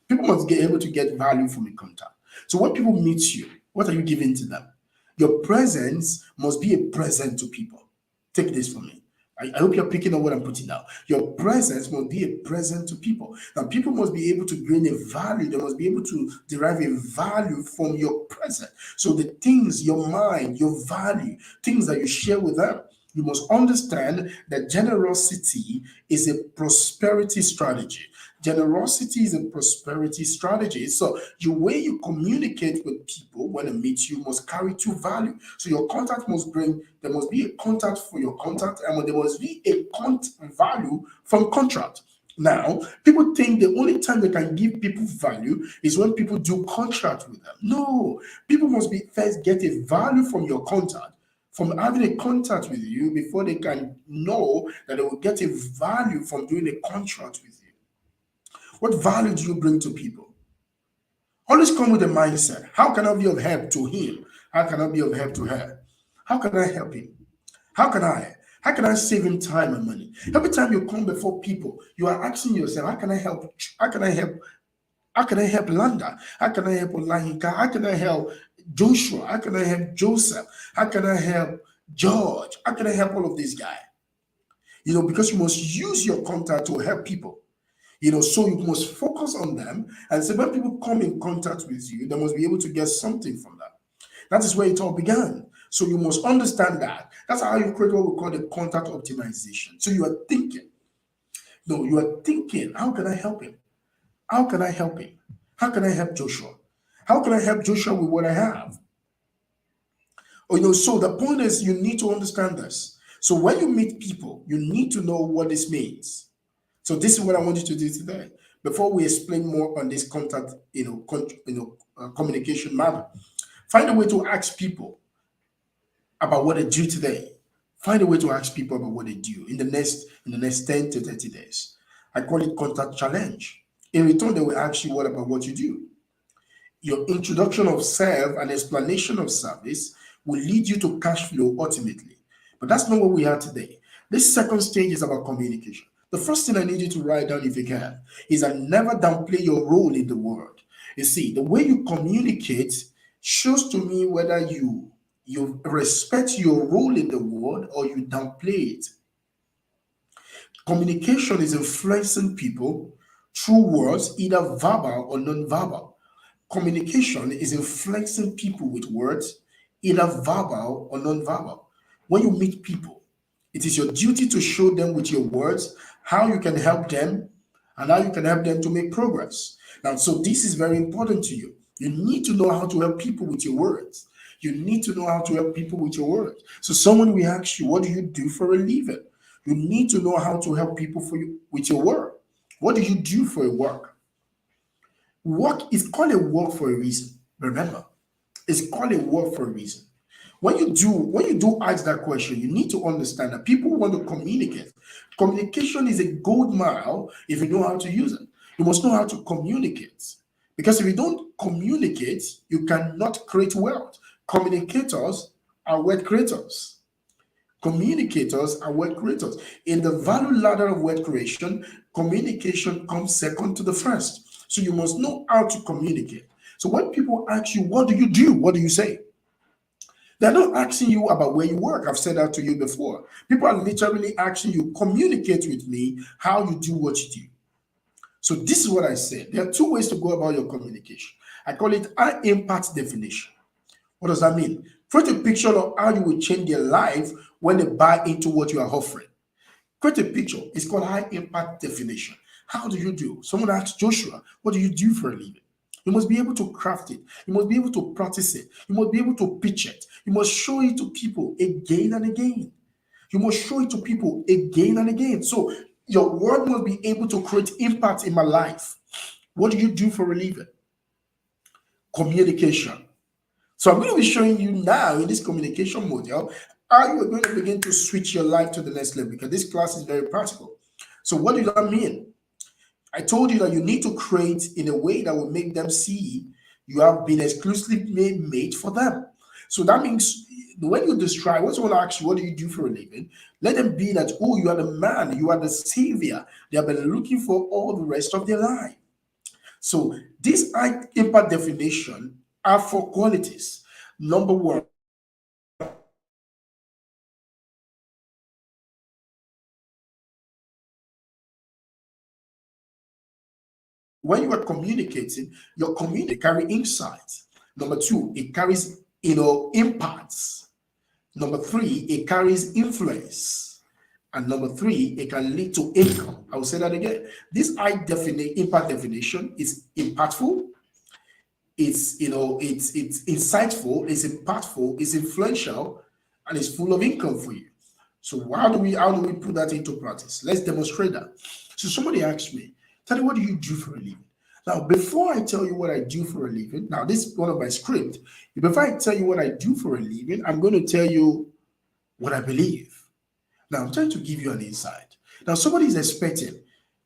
People must get able to get value from a contact. So when people meet you, what are you giving to them? Your presence must be a present to people. Take this from me. I hope you're picking up what I'm putting down. Your presence must be a present to people. Now, people must be able to gain a value. They must be able to derive a value from your presence. So the things, your mind, your value, things that you share with them, you must understand that generosity is a prosperity strategy. Generosity is a prosperity strategy. So the way you communicate with people when they meet you must carry two value. So your contact must bring, there must be a contact for your contact, and there must be a value from contract. Now, people think the only time they can give people value is when people do contract with them. No, people must be first get a value from your contact, from having a contact with you before they can know that they will get a value from doing a contract with you. What value do you bring to people? Always come with a mindset. How can I be of help to him? How can I be of help to her? How can I help him? How can I? How can I save him time and money? Every time you come before people, you are asking yourself, how can I help? How can I help? How can I help Landa? How can I help Olahinka? How can I help Joshua? How can I help Joseph? How can I help George? How can I help all of these guys? Because you must use your contact to help people. So you must focus on them. And so when people come in contact with you, they must be able to get something from that. That is where it all began. So you must understand that. That's how you create what we call the contact optimization. So you are thinking, no, you are thinking, how can I help him? How can I help him? How can I help Joshua? How can I help Joshua with what I have? So the point is you need to understand this. So when you meet people, you need to know what this means. So this is what I want you to do today. Before we explain more on this contact, communication matter, find a way to ask people about what they do today. Find a way to ask people about what they do in the next 10 to 30 days. I call it contact challenge. In return, they will ask you what about what you do. Your introduction of self and explanation of service will lead you to cash flow ultimately. But that's not what we are today. This second stage is about communication. The first thing I need you to write down, if you can, is that never downplay your role in the world. You see, the way you communicate shows to me whether you respect your role in the world or you downplay it. Communication is influencing people through words, either verbal or non-verbal. Communication is influencing people with words, either verbal or non-verbal. When you meet people, it is your duty to show them with your words how you can help them and how you can help them to make progress. Now, so this is very important to you. You need to know how to help people with your words. You need to know how to help people with your words. So someone will ask you, what do you do for a living? You need to know how to help people with your work. What do you do for a work? Work is called a work for a reason. Remember, it's called a work for a reason. When you do ask that question, you need to understand that people want to communicate. Communication is a gold mile if you know how to use it. You must know how to communicate. Because if you don't communicate, you cannot create wealth. Communicators are wealth creators. Communicators are wealth creators. In the value ladder of wealth creation, communication comes second to the first. So you must know how to communicate. So when people ask you, what do you do? What do you say? They're not asking you about where you work. I've said that to you before. People are literally asking you, communicate with me how you do what you do. So this is what I said. There are two ways to go about your communication. I call it high impact definition. What does that mean? Create a picture of how you will change their life when they buy into what you are offering. Create a picture. It's called high impact definition. How do you do? Someone asked Joshua, what do you do for a living? You must be able to craft it. You must be able to practice it. You must be able to pitch it. You must show it to people again and again. You must show it to people again and again. So your word must be able to create impact in my life. What do you do for a living? Communication. So I'm going to be showing you now in this communication module how you are going to begin to switch your life to the next level, because this class is very practical. So what does that mean? I told you that you need to create in a way that will make them see you have been exclusively made for them. So that means when you describe, when someone asks you, what do you do for a living? Let them be that, oh, you are the man, you are the savior they have been looking for all the rest of their life. So this high impact definition are four qualities. Number one, when you are communicating, your community carry insights. Number two, it carries impacts. Number three, it carries influence. And number three, it can lead to income. I will say that again. This impact definition is impactful, it's insightful, it's impactful, it's influential, and it's full of income for you. So how do we put that into practice? Let's demonstrate that. So somebody asked me, tell me, what do you do for a living? Now, before I tell you what I do for a living, now this is one of my script. Before I tell you what I do for a living, I'm going to tell you what I believe. Now, I'm trying to give you an insight. Now, somebody is expecting.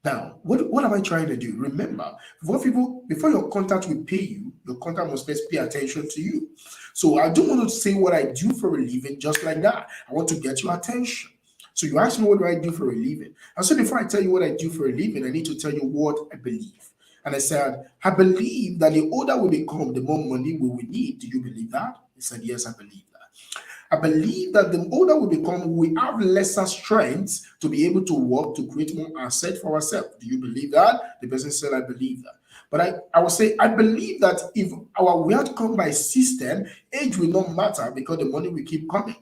Now, what am I trying to do? Remember, before your contact will pay you, your contact must first pay attention to you. So I don't want to say what I do for a living just like that. I want to get your attention. So you ask me, what do I do for a living? And so before I tell you what I do for a living, I need to tell you what I believe. And I said, I believe that the older we become, the more money we will need. Do you believe that? He said, yes, I believe that. I believe that the older we become, we have lesser strength to be able to work to create more asset for ourselves. Do you believe that? The person said, I believe that. But I will say, I believe that if our wealth come by system, age will not matter because the money will keep coming.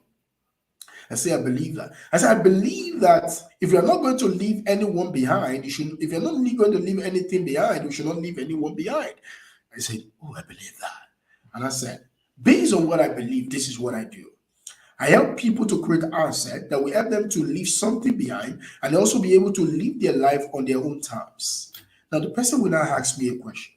I say, I believe that. I say, I believe that if you're not going to leave anyone behind, if you're not going to leave anything behind, you should not leave anyone behind. I said, oh, I believe that. And I said, based on what I believe, this is what I do. I help people to create assets that will help them to leave something behind and also be able to live their life on their own terms. Now, the person will now ask me a question.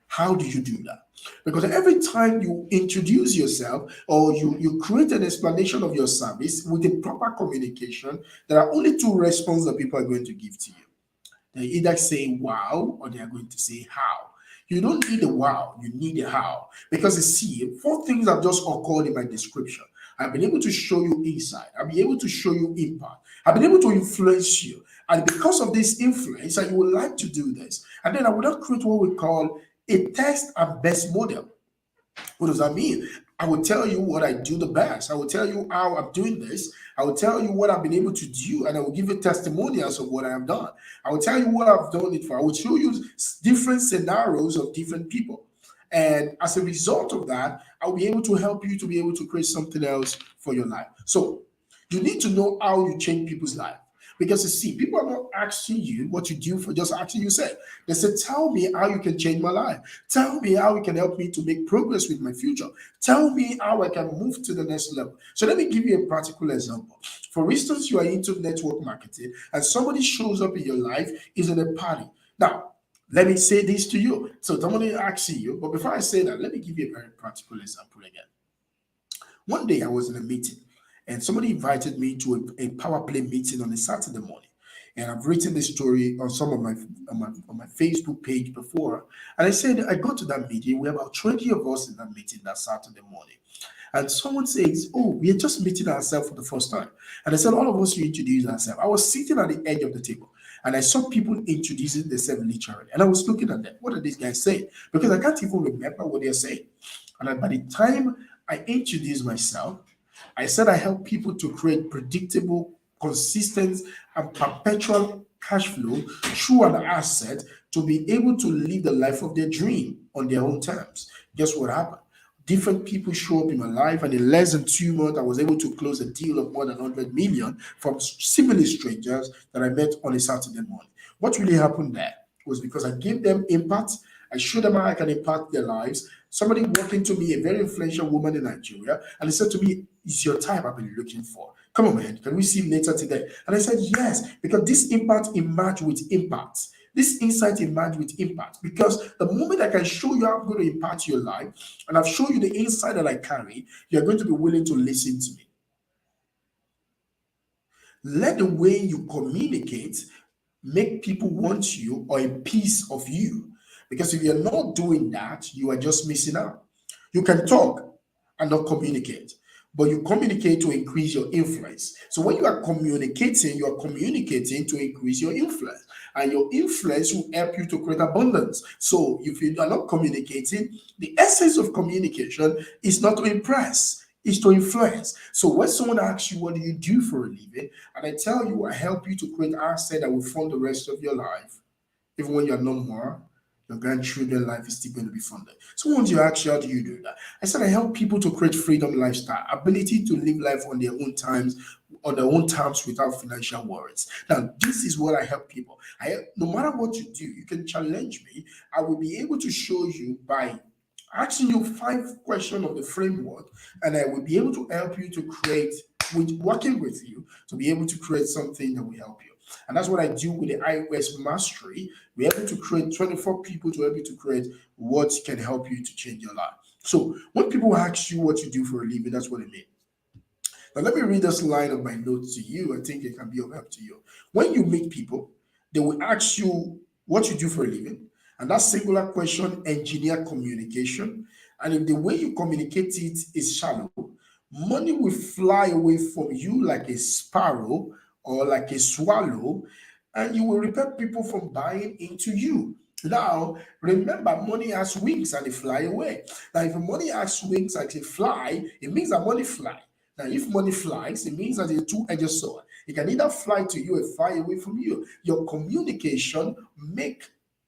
How do you do that? Because every time you introduce yourself or you create an explanation of your service with a proper communication, there are only two responses that people are going to give to you. They either say wow or they are going to say how. You don't need a wow, you need a how. Because you see, four things have just occurred in my description. I've been able to show you insight. I've been able to show you impact. I've been able to influence you. And because of this influence, that you would like to do this. And then I would not create what we call a test and best model. What does that mean? I will tell you what I do the best. I will tell you how I'm doing this. I will tell you what I've been able to do, and I will give you testimonials of what I have done. I will tell you what I've done it for. I will show you different scenarios of different people. And as a result of that, I'll be able to help you to be able to create something else for your life. So you need to know how you change people's life. Because you see, people are not asking you what you do for just asking you. They say, tell me how you can change my life. Tell me how you can help me to make progress with my future. Tell me how I can move to the next level. So let me give you a practical example. For instance, you are into network marketing and somebody shows up in your life, is in a party. Now, let me say this to you. So somebody asks you, but before I say that, let me give you a very practical example again. One day I was in a meeting and somebody invited me to a power play meeting on a Saturday morning. And I've written this story on some of my Facebook page before. And I said I got to that meeting. We were about 20 of us in that meeting that Saturday morning. And someone says, "Oh, we are just meeting ourselves for the first time." And I said, "All of us should introduce ourselves." I was sitting at the edge of the table and I saw people introducing themselves literally. And I was looking at them. What are these guys saying? Because I can't even remember what they're saying. And by the time I introduced myself, I said I help people to create predictable, consistent, and perpetual cash flow through an asset to be able to live the life of their dream on their own terms. Guess what happened? Different people show up in my life, and in less than 2 months, I was able to close a deal of more than 100 million from seemingly strangers that I met on a Saturday morning. What really happened there was because I gave them impact. I showed them how I can impact their lives. Somebody walked into me, a very influential woman in Nigeria, and he said to me, "It's your type I've been looking for. Come on, man. Can we see him later today?" And I said, "Yes," because this impact emerged with impact. This insight emerged with impact. Because the moment I can show you how I'm going to impact your life, and I've shown you the insight that I carry, you're going to be willing to listen to me. Let the way you communicate make people want you or a piece of you. Because if you're not doing that, you are just missing out. You can talk and not communicate, but you communicate to increase your influence. So when you are communicating to increase your influence. And your influence will help you to create abundance. So if you are not communicating, the essence of communication is not to impress, is to influence. So when someone asks you, "What do you do for a living?" and I tell you, I help you to create asset that will fund the rest of your life, even when you're no more, your grandchildren life is still going to be funded. So once you ask, "How do you do that?" I said, I help people to create freedom lifestyle, ability to live life on their own times, on their own terms without financial worries. Now, this is what I help people. No matter what you do, you can challenge me. I will be able to show you by asking you 5 questions of the framework, and I will be able to help you to create, with working with you, to be able to create something that will help you. And that's what I do with the iOS Mastery. We're able to create 24 people to help you to create what can help you to change your life. So when people ask you what you do for a living, that's what it means. Now, let me read this line of my notes to you. I think it can be of help to you. When you meet people, they will ask you what you do for a living. And that singular question engineer communication. And if the way you communicate it is shallow, money will fly away from you like a sparrow or like a swallow, and you will repel people from buying into you. Now, remember, money has wings and they fly away. Now, if money has wings and they fly, it means that money fly. Now, if money flies, it means that it's a two-edged sword. It can either fly to you or fly away from you. Your communication make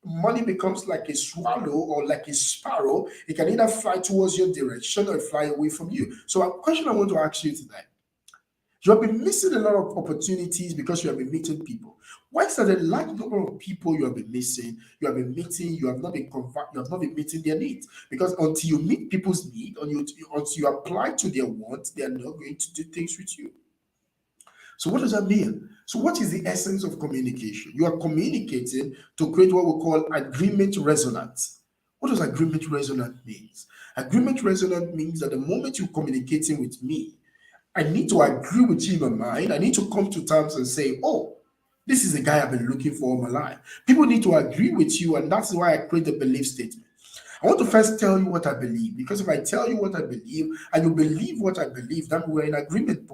money becomes like a swallow or like a sparrow. It can either fly towards your direction or fly away from you. So, a question I want to ask you today: you have been missing a lot of opportunities because you have been meeting people. Why is that a large number of people you have been missing? You have been meeting, you have not been you have not been meeting their needs. Because until you meet people's need, until you apply to their wants, they are not going to do things with you. So what does that mean? So what is the essence of communication? You are communicating to create what we call agreement resonance. What does agreement resonance means? Agreement resonance means that the moment you're communicating with me, I need to agree with you in my mind. I need to come to terms and say, "Oh, this is the guy I've been looking for all my life." People need to agree with you, and that's why I create a belief statement. I want to first tell you what I believe, because if I tell you what I believe and you believe what I believe, then we're in agreement.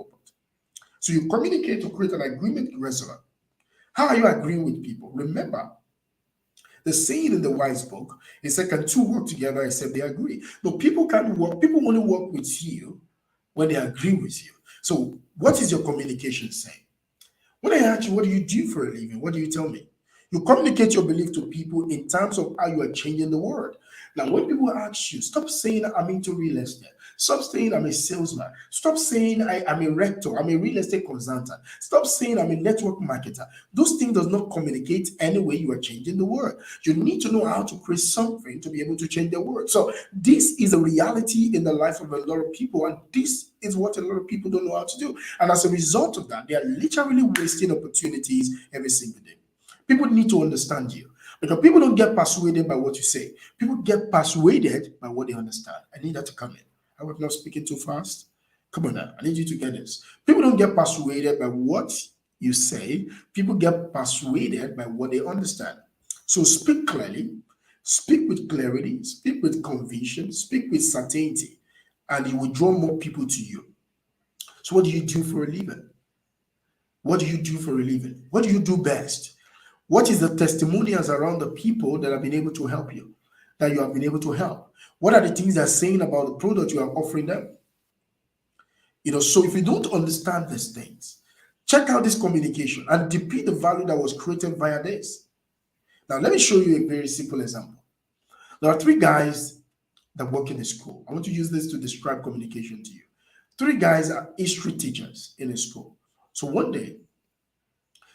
So you communicate to create an agreement resonance. How are you agreeing with people? Remember, the saying in the wise book is that, "Can two work together except they agree?" No, people can't work. People only work with you when they agree with you. So, what is your communication saying? When I ask you, "What do you do for a living?" what do you tell me? You communicate your belief to people in terms of how you are changing the world. Now, when people ask you, stop saying, "I'm into real estate." Stop saying, "I'm a salesman." Stop saying, I'm a rector. I'm a real estate consultant." Stop saying, "I'm a network marketer." Those things does not communicate any way you are changing the world. You need to know how to create something to be able to change the world. So this is a reality in the life of a lot of people, and this is what a lot of people don't know how to do. And as a result of that, they are literally wasting opportunities every single day. People need to understand you, because people don't get persuaded by what you say. People get persuaded by what they understand. I need that to come in. I was not speaking too fast. Come on now. I need you to get this. People don't get persuaded by what you say, people get persuaded by what they understand. So speak clearly, speak with clarity, speak with conviction, speak with certainty, and you will draw more people to you. So what do you do for a living? What do you do for a living? What do you do best? What is the testimonials around the people that have been able to help you, that you have been able to help? What are the things they're saying about the product you are offering them? So if you don't understand these things, check out this communication and depict the value that was created via this. Now, let me show you a very simple example. There are three guys that work in a school. I want to use this to describe communication to you. Three guys are history teachers in a school. So one day,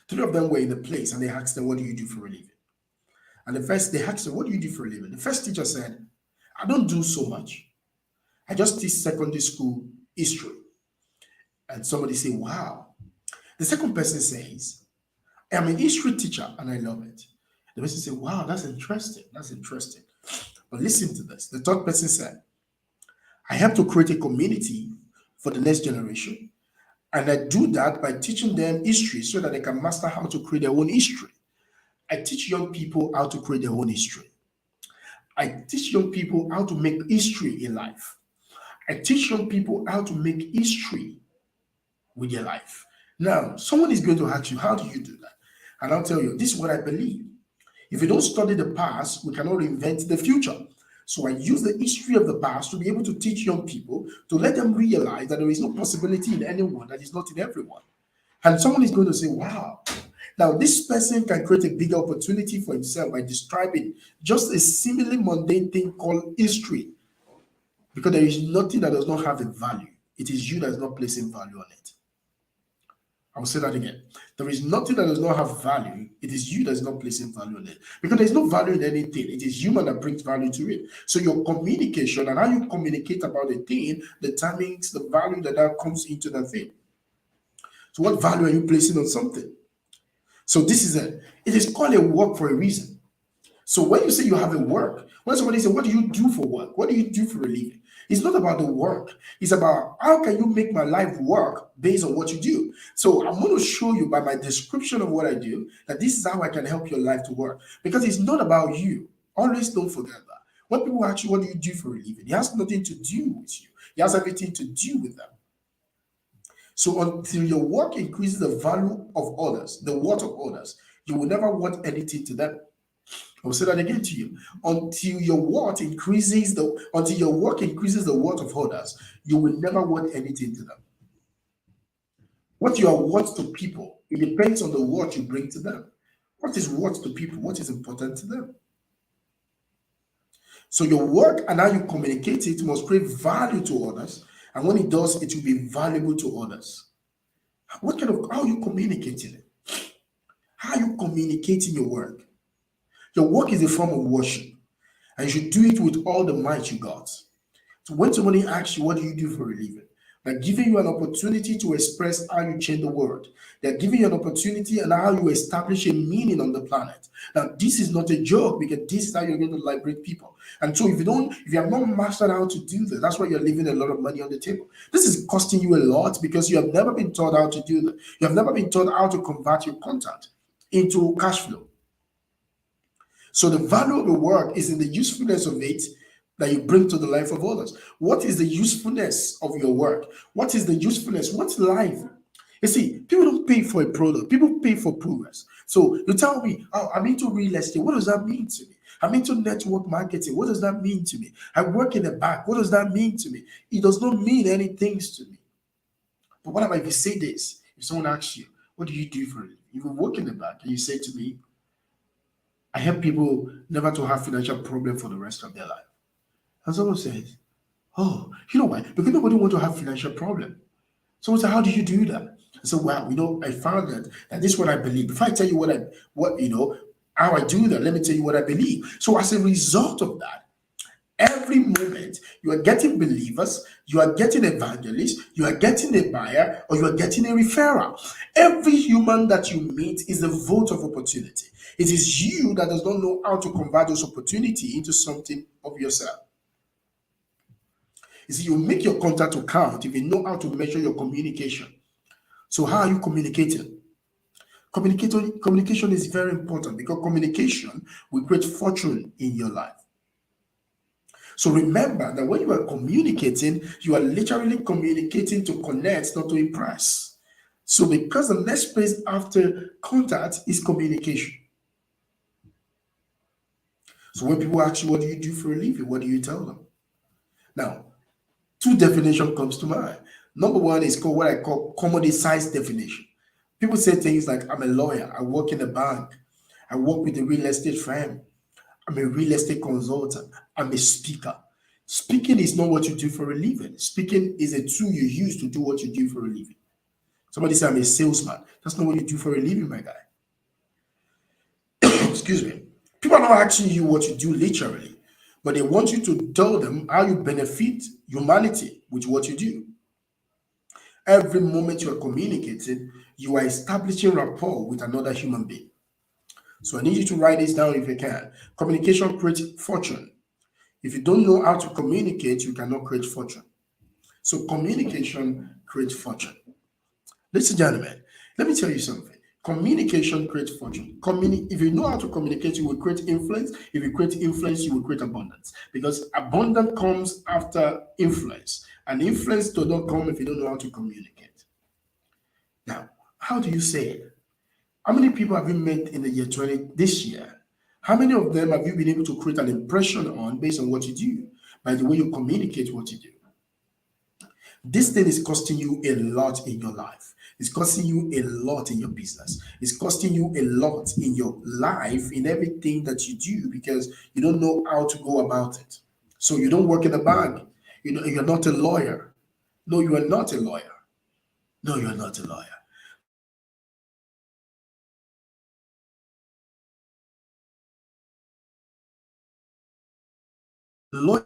three of them were in a place and they asked them, "What do you do for a living?" And they asked them, "What do you do for a living?" The first teacher said, "I don't do so much. I just teach secondary school history." And somebody say, "Wow." The second person says, "I'm a history teacher and I love it." The person said, "Wow, that's interesting. That's interesting." But listen to this. The third person said, "I have to create a community for the next generation. And I do that by teaching them history so that they can master how to create their own history. I teach young people how to create their own history. I teach young people how to make history in life. I teach young people how to make history with their life." Now, someone is going to ask you, "How do you do that?" And I'll tell you, this is what I believe. If you don't study the past, we cannot invent the future. So I use the history of the past to be able to teach young people, to let them realize that there is no possibility in anyone that is not in everyone. And someone is going to say, "Wow, now this person can create a bigger opportunity for himself by describing just a seemingly mundane thing called history, because there is nothing that does not have a value. It is you that is not placing value on it." I will say that again. There is nothing that does not have value. It is you that is not placing value on it. Because there is no value in anything. It is human that brings value to it. So your communication and how you communicate about a thing determines the value that comes into that thing. So what value are you placing on something? So this is it. It is called a work for a reason. So when you say you have a work, when somebody says, "What do you do for work? What do you do for a living?" It's not about the work. It's about how can you make my life work based on what you do. So I'm going to show you by my description of what I do that this is how I can help your life to work. Because it's not about you. Always don't forget that. When people ask you, "What do you do for a living?" it has nothing to do with you. It has everything to do with them. So until your work increases the value of others, the worth of others, you will never want anything to them. I'll say that again to you. Until your work increases the worth of others, you will never want anything to them. What you are worth to people, it depends on the worth you bring to them. What is worth to people? What is important to them? So your work and how you communicate it must create value to others. And when it does, it will be valuable to others. How are you communicating it? How are you communicating your work? Your work is a form of worship, and you should do it with all the might you got. So when somebody asks you, "What do you do for a living?" they're giving you an opportunity to express how you change the world. They're giving you an opportunity and how you establish a meaning on the planet. Now, this is not a joke, because this is how you're going to liberate people. And so if you have not mastered how to do that, that's why you're leaving a lot of money on the table. This is costing you a lot because you have never been taught how to do that. You have never been taught how to convert your content into cash flow. So the value of the work is in the usefulness of it that you bring to the life of others. What is the usefulness of your work? What is the usefulness? What's life? You see, people don't pay for a product. People pay for progress. So you tell me, "Oh, I'm into real estate." What does that mean to me? I'm into network marketing. What does that mean to me? I work in a bank. What does that mean to me? It does not mean anything to me. But what about if you say this? If someone asks you, "What do you do for a living?" If you work in a bank and you say to me, "I help people never to have financial problem for the rest of their life." And someone says, "Oh, you know why? Because nobody wants to have financial problem." Someone said, "How do you do that?" I said, "Well, I found that this is what I believe. Before I tell you how I do that, let me tell you what I believe." So as a result of that, every moment you are getting believers, you are getting evangelists, you are getting a buyer, or you are getting a referral. Every human that you meet is a vote of opportunity. It is you that does not know how to convert those opportunity into something of yourself. You see, you make your contact to count if you know how to measure your communication. So how are you communicating? Communication is very important because communication will create fortune in your life. So remember that when you are communicating, you are literally communicating to connect, not to impress. So because the next place after contact is communication. So when people ask you, what do you do for a living? What do you tell them? Now, two definition comes to mind. Number one is called what I call commodity size definition. People say things like, I'm a lawyer, I work in a bank, I work with a real estate firm, I'm a real estate consultant, I'm a speaker. Speaking is not what you do for a living. Speaking is a tool you use to do what you do for a living. Somebody say, I'm a salesman. That's not what you do for a living, my guy. Excuse me. People are not asking you what you do literally, but they want you to tell them how you benefit humanity with what you do. Every moment you are communicating, you are establishing rapport with another human being. So I need you to write this down if you can. Communication creates fortune. If you don't know how to communicate, you cannot create fortune. So communication creates fortune. Ladies and gentlemen, let me tell you something. Communication creates fortune. If you know how to communicate, you will create influence. If you create influence, you will create abundance. Because abundance comes after influence. And influence does not come if you don't know how to communicate. Now, how do you say it? How many people have you met in the year 20 this year? How many of them have you been able to create an impression on based on what you do? By the way you communicate what you do. This thing is costing you a lot in your life. It's costing you a lot in your business. It's costing you a lot in your life, in everything that you do, because you don't know how to go about it. So you don't work in a bank. You're not a lawyer. No, you are not a lawyer. No, you're not a lawyer. Lawyer,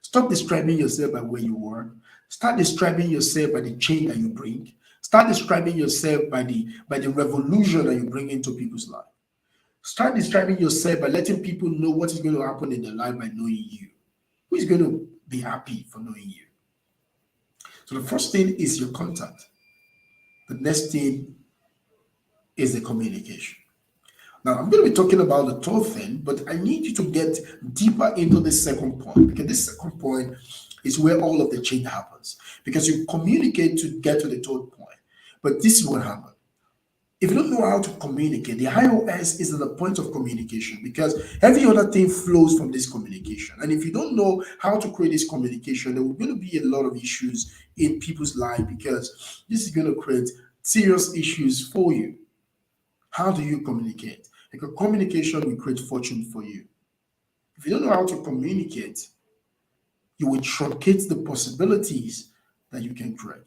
stop describing yourself by where you work. Start describing yourself by the change that you bring. Start describing yourself by the revolution that you bring into people's life. Start describing yourself by letting people know what is going to happen in their life by knowing you. Who is going to be happy for knowing you? So the first thing is your contact. The next thing is the communication. Now, I'm going to be talking about the third thing, but I need you to get deeper into the second point because this second point is where all of the change happens. Because you communicate to get to the third point. But this is what happens. If you don't know how to communicate, the iOS is at the point of communication because every other thing flows from this communication. And if you don't know how to create this communication, there will going to be a lot of issues in people's life because this is going to create serious issues for you. How do you communicate? Because communication will create fortune for you. If you don't know how to communicate, you will truncate the possibilities that you can create.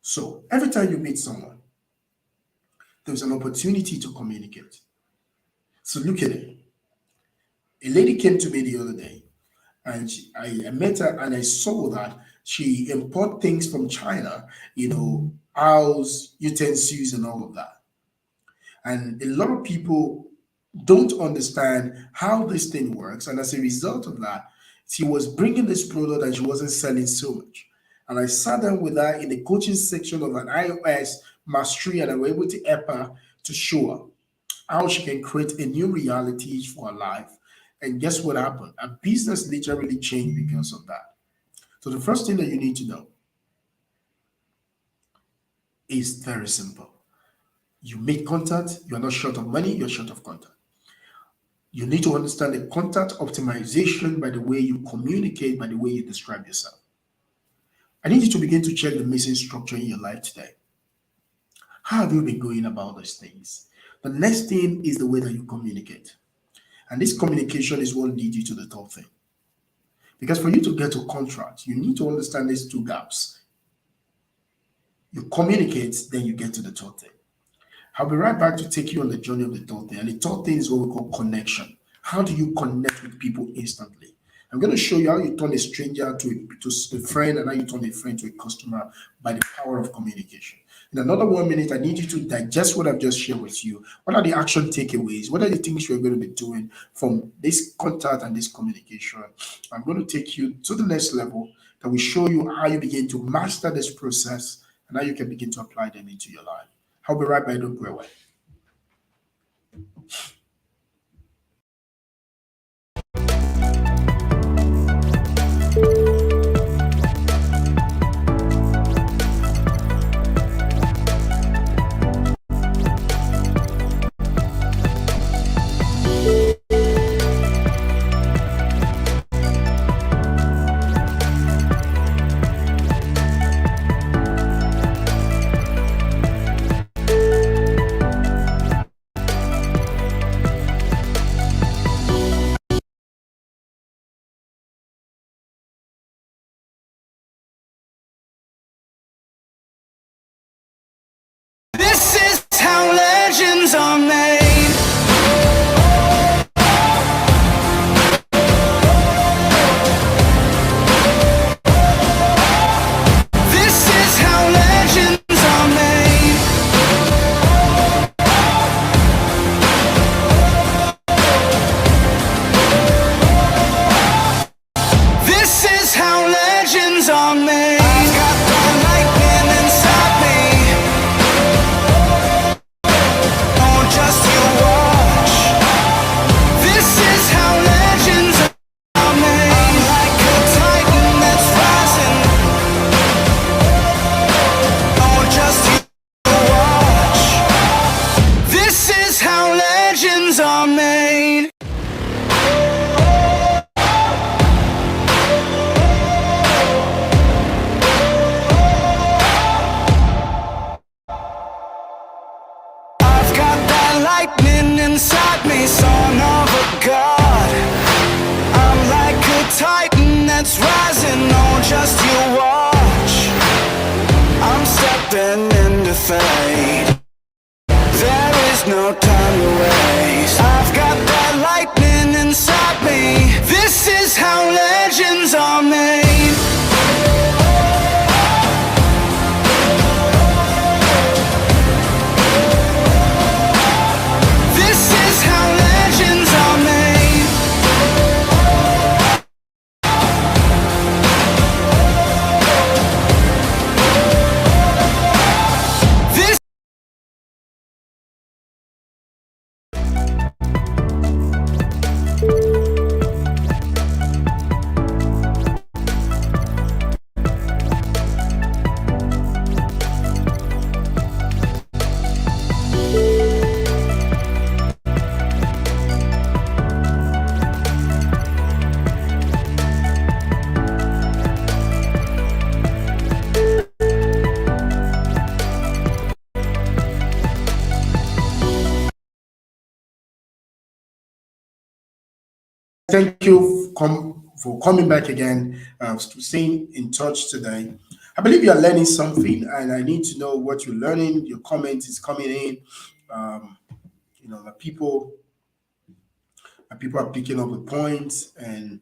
So every time you meet someone, there's an opportunity to communicate. So look at it. A lady came to me the other day, and I met her, and I saw that she import things from China, house utensils and all of that. And a lot of people don't understand how this thing works. And as a result of that, she was bringing this product and she wasn't selling so much. And I sat down with her in the coaching section of an iOS mastery, and I was able to help her to show her how she can create a new reality for her life. And guess what happened? Her business literally changed because of that. So the first thing that you need to know is very simple. You make contact, you're not short of money, you're short of contact. You need to understand the contact optimization by the way you communicate, by the way you describe yourself. I need you to begin to check the missing structure in your life today. How have you been going about these things? The next thing is the way that you communicate. And this communication is what leads you to the top thing. Because for you to get a contract, you need to understand these two gaps. You communicate, then you get to the third thing. I'll be right back to take you on the journey of the third thing. And the third thing is what we call connection. How do you connect with people instantly? I'm going to show you how you turn a stranger to a friend and how you turn a friend to a customer by the power of communication. In another 1 minute, I need you to digest what I've just shared with you. What are the action takeaways? What are the things you're going to be doing from this contact and this communication? I'm going to take you to the next level that will show you how you begin to master this process and how you can begin to apply them into your life. I'll be right back. Don't go away. just you watch. I'm stepping into fate. There is no time to waste. I've got that lightning inside me. This is how legends are made. This is how legends are made. This Thank you for coming back again, staying in touch today. I believe you are learning something, and I need to know what you're learning. Your comment is coming in. Um, the people are picking up the points, and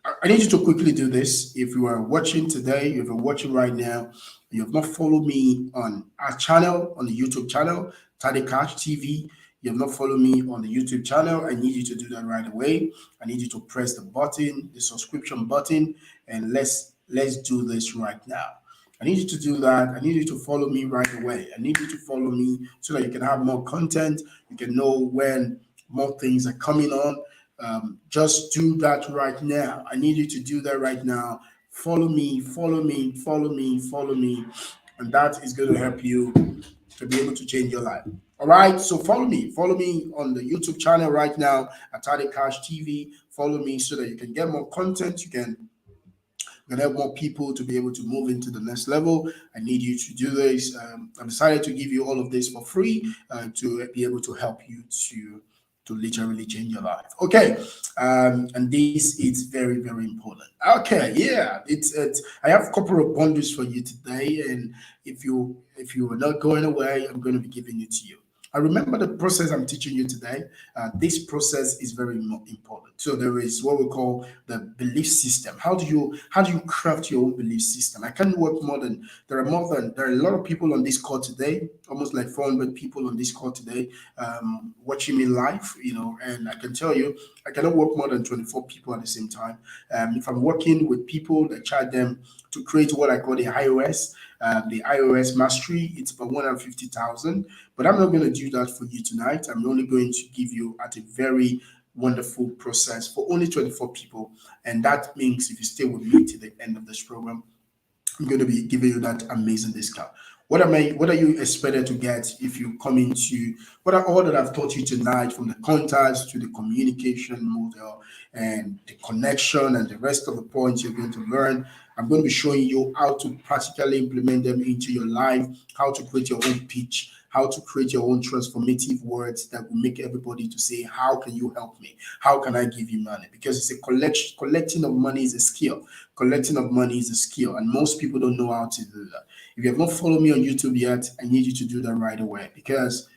I need you to quickly do this. If you are watching today, if you're watching right now, you have not followed me on our channel, on the YouTube channel, Tade Cash TV. You have not followed me on the YouTube channel. I need you to do that right away. I need you to press the button, the subscription button, and let's do this right now. I need you to do that. I need you to follow me right away. I need you to follow me so that you can have more content. You can know when more things are coming on. Just do that right now. I need you to do that right now. Follow me, follow me, follow me, follow me. And that is going to help you to be able to change your life. All right. So follow me. Follow me on the YouTube channel right now at Tade Cash TV. Follow me so that you can get more content. You can help more people to be able to move into the next level. I need you to do this. I've decided to give you all of this for free to be able to help you to literally change your life. Okay, and this is very very important. Okay, yeah, it's. I have a couple of bundles for you today, and if you are not going away, I'm going to be giving it to you. I remember the process I'm teaching you today. This process is very important. So there is what we call the belief system. How do you craft your own belief system? I can't work more than there are a lot of people on this call today, almost like 400 people on this call today, watching me live. And I can tell you, I cannot work more than 24 people at the same time. If I'm working with people, I charge them to create what I call the iOS mastery. It's about 150,000, but I'm not going to do that for you tonight. I'm only going to give you at a very wonderful process for only 24 people, and that means if you stay with me to the end of this program, I'm going to be giving you that amazing discount. What are you expected to get if you come into what are all that I've taught you tonight, from the contacts to the communication model and the connection and the rest of the points you're going to learn? I'm going to be showing you how to practically implement them into your life, how to create your own pitch, how to create your own transformative words that will make everybody to say, how can you help me? How can I give you money? Because it's a collecting of money is a skill. Collecting of money is a skill, and most people don't know how to do that. If you have not followed me on YouTube yet, I need you to do that right away, because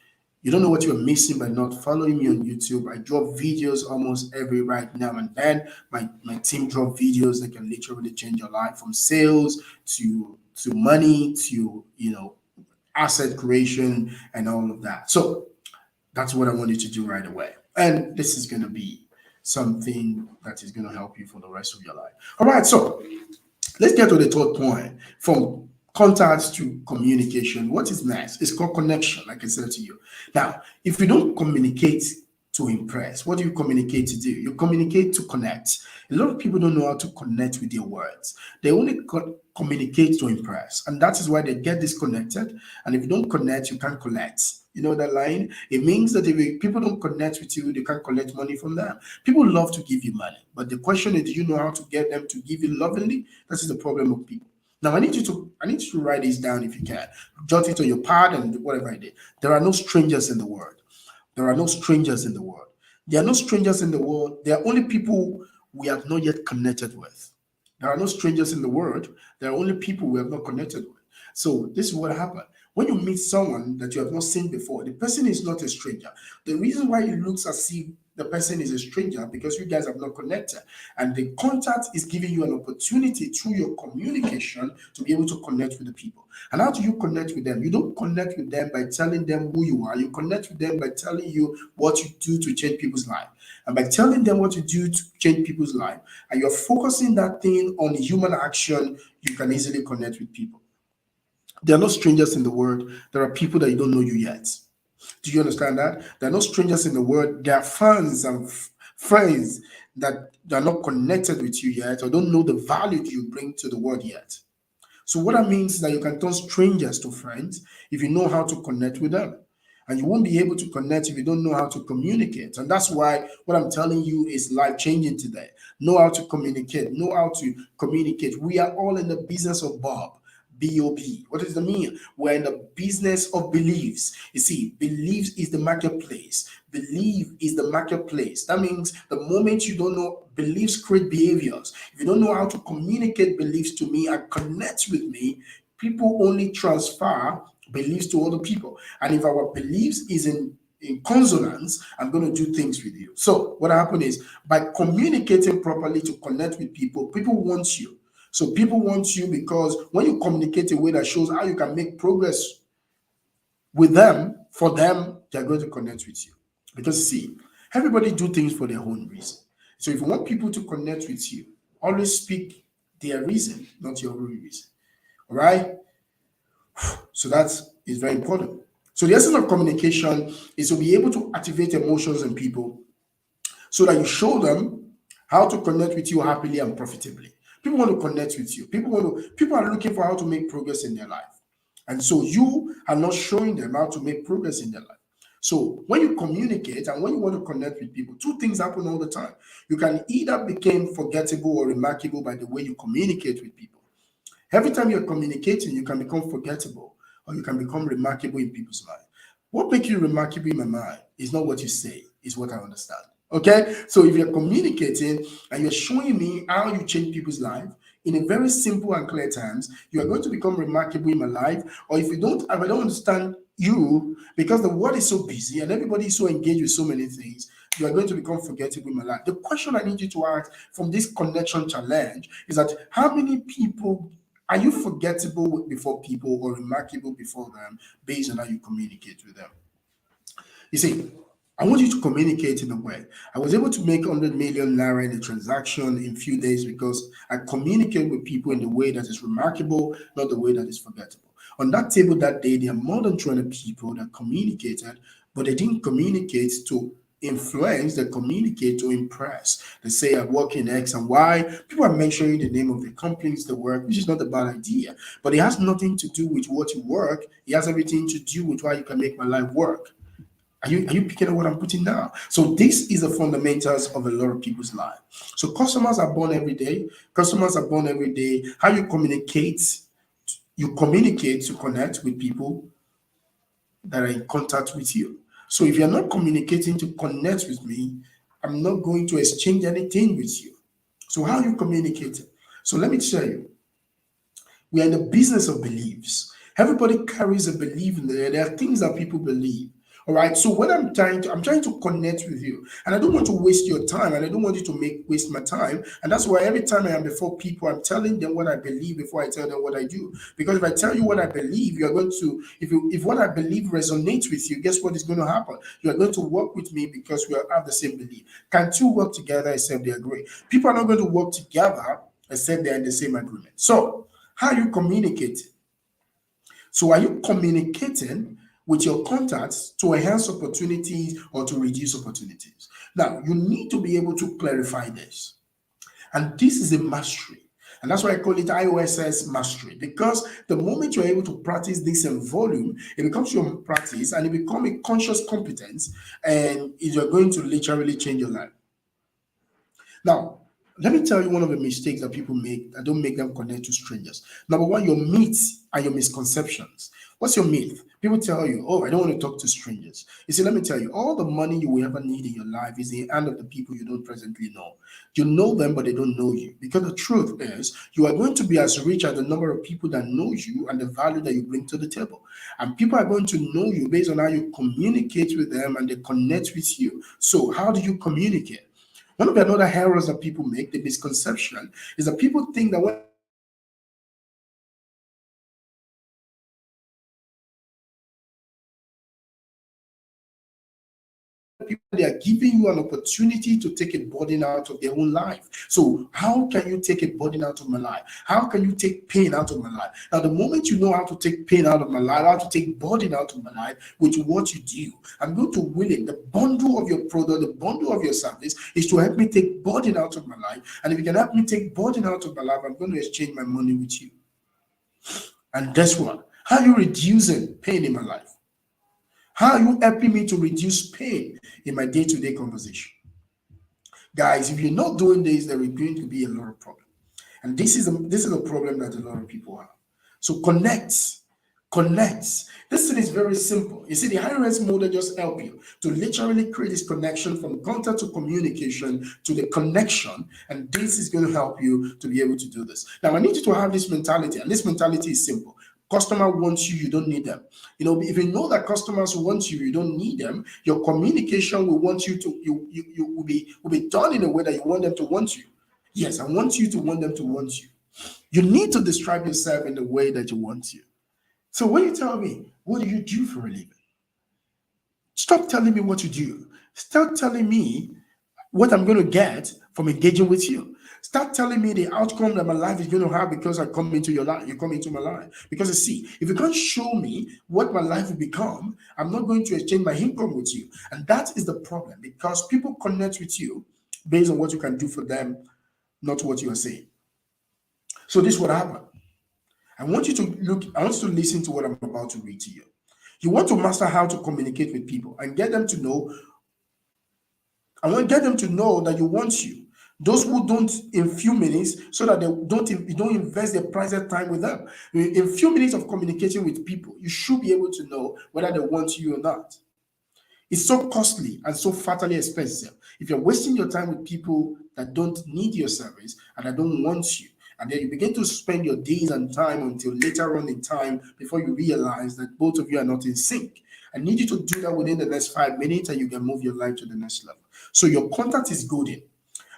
you don't know what you're missing by not following me on YouTube. I drop videos almost every right now and then. My team drop videos that can literally change your life, from sales to money to asset creation and all of that. So that's what I want you to do right away. And this is going to be something that is going to help you for the rest of your life. All right. So let's get to the third point. From contacts to communication, what is next? It's called connection, like I said to you. Now, if you don't communicate to impress, what do you communicate to do? You communicate to connect. A lot of people don't know how to connect with their words. They only communicate to impress, and that is why they get disconnected. And if you don't connect, you can't collect. You know that line? It means that if people don't connect with you, they can't collect money from them. People love to give you money, but the question is, do you know how to get them to give you lovingly? That is the problem of people. Now, I need you to write this down if you can. Jot it on your pad and whatever I did. There are no strangers in the world. There are no strangers in the world. There are no strangers in the world. There are only people we have not yet connected with. There are no strangers in the world. There are only people we have not connected with. So this is what happened. When you meet someone that you have not seen before, the person is not a stranger. The reason why it looks as if the person is a stranger because you guys have not connected. And the contact is giving you an opportunity through your communication to be able to connect with the people. And how do you connect with them? You don't connect with them by telling them who you are. You connect with them by telling you what you do to change people's life. And by telling them what you do to change people's life, and you're focusing that thing on human action, you can easily connect with people. There are no strangers in the world. There are people that you don't know you yet. Do you understand that? There are no strangers in the world. There are fans and friends that are not connected with you yet or don't know the value you bring to the world yet. So what that means is that you can turn strangers to friends if you know how to connect with them. And you won't be able to connect if you don't know how to communicate. And that's why what I'm telling you is life changing today. Know how to communicate. Know how to communicate. We are all in the business of Bob. B-O-B. What does that mean? We're in the business of beliefs. You see, beliefs is the marketplace. Belief is the marketplace. That means the moment you don't know, beliefs create behaviors. If you don't know how to communicate beliefs to me and connect with me, people only transfer beliefs to other people. And if our beliefs is in consonance, I'm going to do things with you. So what happened is by communicating properly to connect with people, people want you. So people want you because when you communicate a way that shows how you can make progress with them, for them, they're going to connect with you. Because see, everybody do things for their own reason. So if you want people to connect with you, always speak their reason, not your own reason. All right? So that is very important. So the essence of communication is to be able to activate emotions in people so that you show them how to connect with you happily and profitably. People want to connect with you. People are looking for how to make progress in their life. And so you are not showing them how to make progress in their life. So when you communicate and when you want to connect with people, two things happen all the time. You can either become forgettable or remarkable by the way you communicate with people. Every time you're communicating, you can become forgettable or you can become remarkable in people's mind. What makes you remarkable in my mind is not what you say, it's what I understand. Okay? So if you're communicating and you're showing me how you change people's life in a very simple and clear terms, you are going to become remarkable in my life. Or if I don't understand you, because the world is so busy and everybody is so engaged with so many things, you are going to become forgettable in my life. The question I need you to ask from this connection challenge is that how many people are you forgettable before people or remarkable before them based on how you communicate with them? You see, I want you to communicate in a way. I was able to make 100 million naira in a transaction in few days because I communicate with people in the way that is remarkable, not the way that is forgettable. On that table that day, there are more than 200 people that communicated, but they didn't communicate to influence, they communicate to impress. They say I work in X and Y. People are mentioning the name of the companies they work, which is not a bad idea, but it has nothing to do with what you work. It has everything to do with how you can make my life work. Are you picking up what I'm putting down? So this is the fundamentals of a lot of people's life. So customers are born every day. Customers are born every day. How you communicate to connect with people that are in contact with you. So if you're not communicating to connect with me, I'm not going to exchange anything with you. So how are you communicating? So let me tell you, we are in the business of beliefs. Everybody carries a belief in there. There are things that people believe. All right. So when I'm trying to connect with you, and I don't want to waste your time, and I don't want you to waste my time. And that's why every time I am before people, I'm telling them what I believe before I tell them what I do. Because if I tell you what I believe, you are going to, if what I believe resonates with you, guess what is going to happen? You are going to work with me because we have the same belief. Can two work together except they agree? People are not going to work together except they're in the same agreement. So how you communicate? So are you communicating with your contacts to enhance opportunities or to reduce opportunities? Now, you need to be able to clarify this. And this is a mastery. And that's why I call it IOSS mastery. Because the moment you're able to practice this in volume, it becomes your practice and it becomes a conscious competence, and you're going to literally change your life. Now, let me tell you one of the mistakes that people make that don't make them connect to strangers. Number one, your myths and your misconceptions. What's your myth? People tell you, oh, I don't want to talk to strangers. You see, let me tell you, all the money you will ever need in your life is in the hand of the people you don't presently know. You know them, but they don't know you. Because the truth is, you are going to be as rich as the number of people that know you and the value that you bring to the table. And people are going to know you based on how you communicate with them and they connect with you. So, how do you communicate? One of the other errors that people make, the misconception, is that people think that when people they are giving you an opportunity to take a burden out of their own life. So how can you take a burden out of my life? How can you take pain out of my life? Now, the moment you know how to take pain out of my life, how to take burden out of my life with what you do, I'm going to will it. The bundle of your product, the bundle of your service is to help me take burden out of my life. And if you can help me take burden out of my life, I'm going to exchange my money with you. And guess what? How are you reducing pain in my life? How are you helping me to reduce pain in my day-to-day conversation? Guys, if you're not doing this, there is going to be a lot of problems. And this is a problem that a lot of people have. So connect. Connect. This thing is very simple. You see, the high-res model just help you to literally create this connection from contact to communication to the connection, and this is going to help you to be able to do this. Now, I need you to have this mentality, and this mentality is simple. Customer wants you, you don't need them. You know, if you know that customers want you, you don't need them. Your communication will want you to you will be done in a way that you want them to want you. Yes, I want you to want them to want you. You need to describe yourself in the way that you want you. So when you tell me, what do you do for a living? Stop telling me what you do. Start telling me what I'm going to get from engaging with you. Start telling me the outcome that my life is going to have because I come into your life. You come into my life. Because you see, if you can't show me what my life will become, I'm not going to exchange my income with you. And that is the problem because people connect with you based on what you can do for them, not what you are saying. So this is what happened. I want you to look, I want you to listen to what I'm about to read to you. You want to master how to communicate with people and get them to know. I want to get them to know that you want you. Those who don't in few minutes, so that they you don't invest their private time with them. In few minutes of communicating with people, you should be able to know whether they want you or not. It's so costly and so fatally expensive. If you're wasting your time with people that don't need your service and that don't want you, and then you begin to spend your days and time until later on in time before you realize that both of you are not in sync. I need you to do that within the next 5 minutes and you can move your life to the next level. So your contact is golden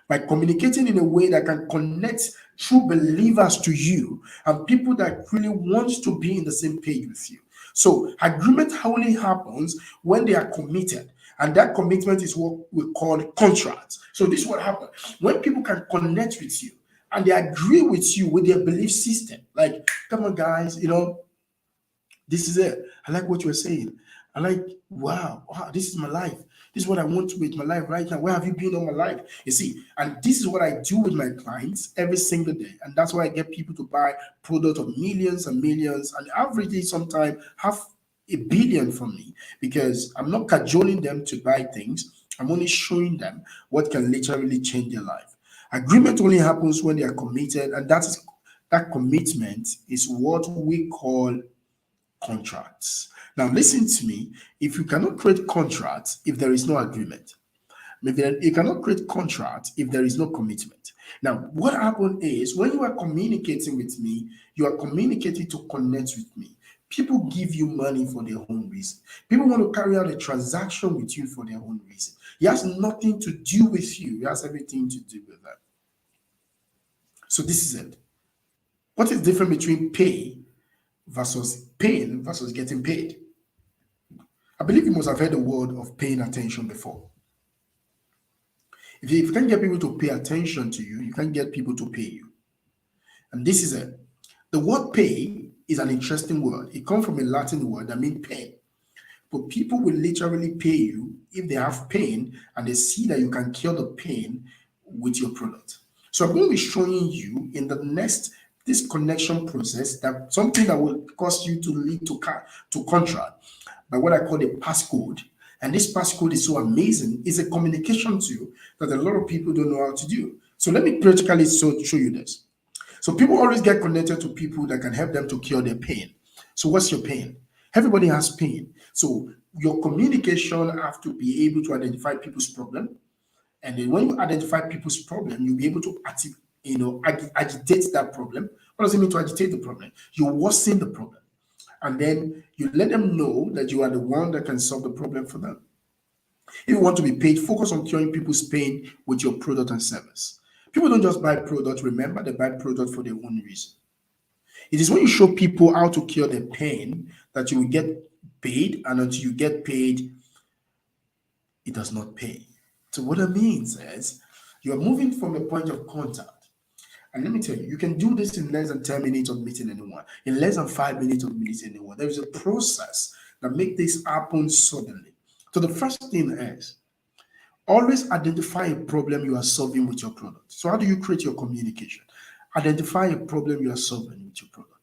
by communicating in a way that can connect true believers to you and people that really want to be in the same page with you. So agreement only happens when they are committed. And that commitment is what we call contracts. So this is what happens. When people can connect with you and they agree with you with their belief system. Like, come on, guys, this is it. I like what you're saying. I like, wow, this is my life. This is what I want to with my life right now. Where have you been all my life? You see, and this is what I do with my clients every single day. And that's why I get people to buy products of millions and millions and averagely sometimes half a billion from me because I'm not cajoling them to buy things. I'm only showing them what can literally change their life. Agreement only happens when they are committed, and that commitment is what we call contracts. Now, listen to me. If you cannot create contracts if there is no agreement, maybe you cannot create contracts if there is no commitment. Now, what happened is when you are communicating with me, you are communicating to connect with me. People give you money for their own reason. People want to carry out a transaction with you for their own reason. It has nothing to do with you. It has everything to do with that. So this is it. What is different between pay versus pain versus getting paid? I believe you must have heard the word of paying attention before. If you can't get people to pay attention to you, you can't get people to pay you. And this is it. The word pay is an interesting word. It comes from a Latin word that means pain. But people will literally pay you if they have pain and they see that you can cure the pain with your product. So I'm going to be showing you in the next this connection process that something that will cause you to lead to contract by what I call the passcode. And this passcode is so amazing. It's a communication tool that a lot of people don't know how to do. So let me practically show you this. So people always get connected to people that can help them to cure their pain. So what's your pain? Everybody has pain. So your communication have to be able to identify people's problem. And then when you identify people's problem, you'll be able to agitate that problem. What does it mean to agitate the problem? You worsen the problem. And then you let them know that you are the one that can solve the problem for them. If you want to be paid, focus on curing people's pain with your product and service. People don't just buy product, remember, they buy product for their own reason. It is when you show people how to cure their pain that you will get paid, and until you get paid, it does not pay. So what that means is you are moving from a point of contact. And let me tell you, you can do this in less than 10 minutes of meeting anyone, in less than 5 minutes of meeting anyone. There is a process that makes this happen suddenly. So the first thing is always identify a problem you are solving with your product. So how do you create your communication? Identify a problem you are solving with your product.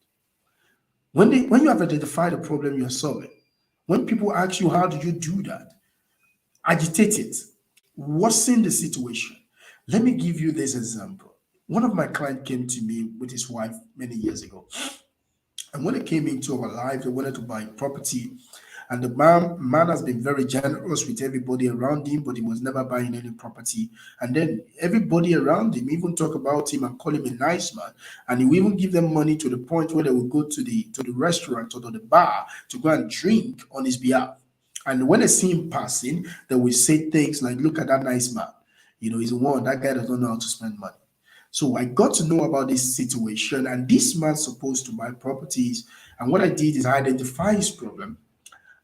When you have identified a problem you are solving, when people ask you how do you do that, agitate it, worsen the situation. Let me give you this example. One of my clients came to me with his wife many years ago. And when they came into our life, they wanted to buy property. And the man has been very generous with everybody around him, but he was never buying any property. And then everybody around him even talk about him and call him a nice man. And he will even give them money to the point where they will go to the restaurant or to the bar to go and drink on his behalf. And when they see him passing, they will say things like, "Look at that nice man. He's the one, that guy doesn't know how to spend money." So I got to know about this situation, and this man's supposed to buy properties. And what I did is I identify his problem.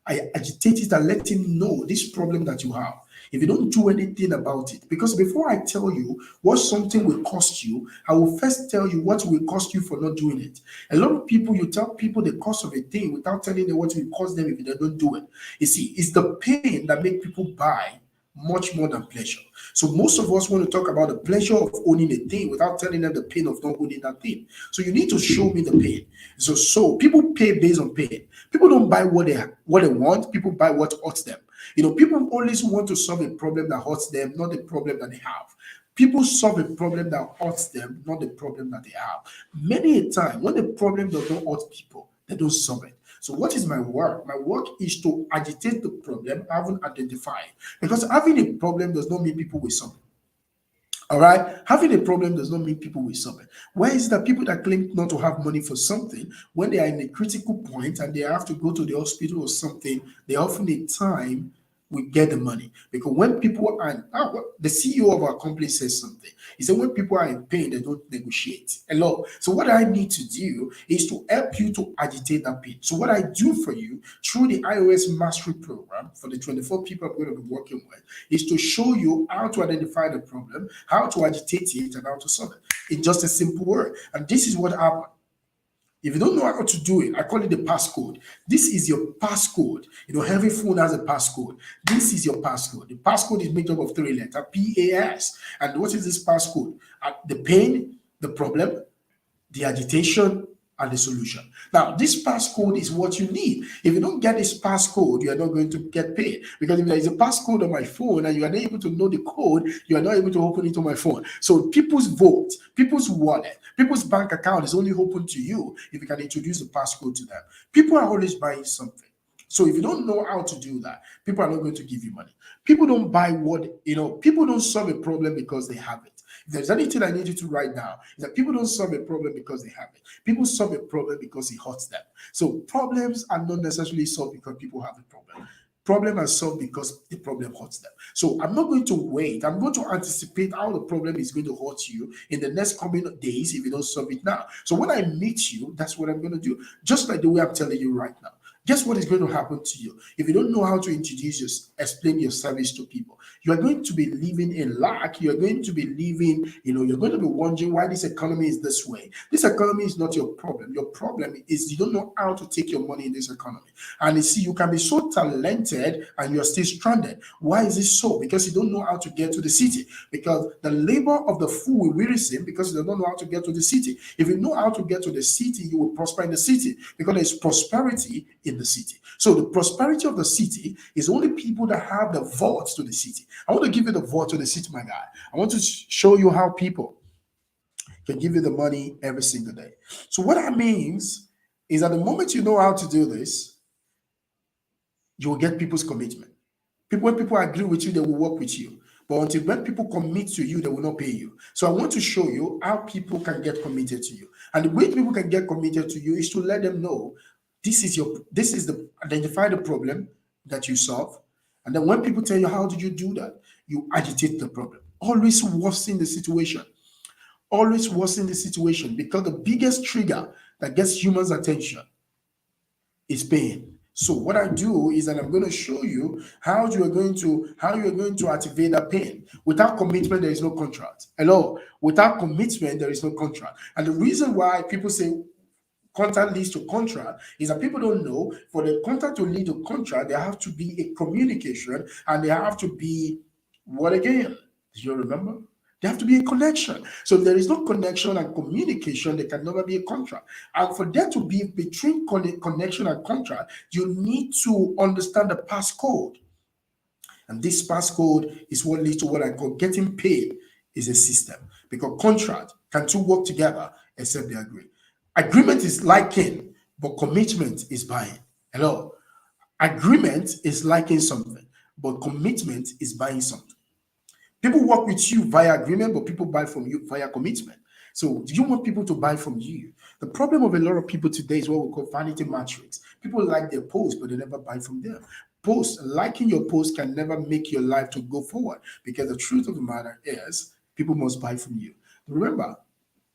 I agitate it and let him know this problem that you have. If you don't do anything about it, because before I tell you what something will cost you, I will first tell you what will cost you for not doing it. A lot of people, you tell people the cost of a thing without telling them what will cost them if they don't do it. You see, it's the pain that make people buy much more than pleasure. So most of us want to talk about the pleasure of owning a thing without telling them the pain of not owning that thing. So you need to show me the pain. So people pay based on pain. People don't buy what they want. People buy what hurts them. People always want to solve a problem that hurts them, not the problem that they have. People solve a problem that hurts them, not the problem that they have. Many a time, when the problem does not hurt people, they don't solve it. So what is my work? My work is to agitate the problem I haven't identified. Because having a problem does not mean people will solve it. All right, having a problem does not mean people will solve it. Why is it that people that claim not to have money for something, when they are in a critical point and they have to go to the hospital or something, they often need time we get the money? Because when people are, the CEO of our company says something. He said, when people are in pain, they don't negotiate. Hello. So what I need to do is to help you to agitate that pain. So what I do for you through the iOS Mastery Program for the 24 people I'm going to be working with is to show you how to identify the problem, how to agitate it, and how to solve it. In just a simple word. And this is what happened. If you don't know how to do it, I call it the passcode. This is your passcode. Every phone has a passcode. This is your passcode. The passcode is made up of 3 letters, PAS. And what is this passcode? The pain, the problem, the agitation, and the solution. Now, this passcode is what you need. If you don't get this passcode, you are not going to get paid. Because if there is a passcode on my phone and you are not able to know the code, you are not able to open it on my phone. So people's vote, people's wallet, people's bank account is only open to you if you can introduce the passcode to them. People are always buying something. So if you don't know how to do that, people are not going to give you money. People don't buy people don't solve a problem because they have it. If there's anything I need you to write down, is that people don't solve a problem because they have it. People solve a problem because it hurts them. So problems are not necessarily solved because people have a problem. Problem are solved because the problem hurts them. So I'm not going to wait. I'm going to anticipate how the problem is going to hurt you in the next coming days if you don't solve it now. So when I meet you, that's what I'm going to do. Just like the way I'm telling you right now. Guess what is going to happen to you? If you don't know how to explain your service to people, you are going to be living in lack. You are going to be living, you're going to be wondering why this economy is this way. This economy is not your problem. Your problem is you don't know how to take your money in this economy. And you see, you can be so talented and you're still stranded. Why is it so? Because you don't know how to get to the city. Because the labor of the fool will weary him because you don't know how to get to the city. If you know how to get to the city, you will prosper in the city because there's prosperity in the city. So the prosperity of the city is only people that have the vault to the city. I want to give you the vault to the city, my guy. I want to show you how people can give you the money every single day. So what that means is that the moment you know how to do this, you will get people's commitment. People, when people agree with you, they will work with you. But until when people commit to you, they will not pay you. So I want to show you how people can get committed to you. And the way people can get committed to you is to let them know this is the identify the problem that you solve. And then when people tell you how did you do that, you agitate the problem. Always worsen the situation. Always worsen the situation because the biggest trigger that gets humans' attention is pain. So what I do is that I'm going to show you how you are going to activate that pain. Without commitment, there is no contract. Hello, without commitment, there is no contract. And the reason why people say contract leads to contract is that people don't know for the contract to lead to contract, there have to be a communication and there have to be what again? Do you remember? There have to be a connection. So if there is no connection and communication, there can never be a contract. And for there to be between connection and contract, you need to understand the passcode. And this passcode is what leads to what I call getting paid is a system. Because contract can two work together except they agree. Agreement is liking, but commitment is buying. Hello. Agreement is liking something, but commitment is buying something. People work with you via agreement, but people buy from you via commitment. So, do you want people to buy from you? The problem of a lot of people today is what we call vanity metrics. People like their posts, but they never buy from them. Liking your post can never make your life to go forward because the truth of the matter is people must buy from you. Remember,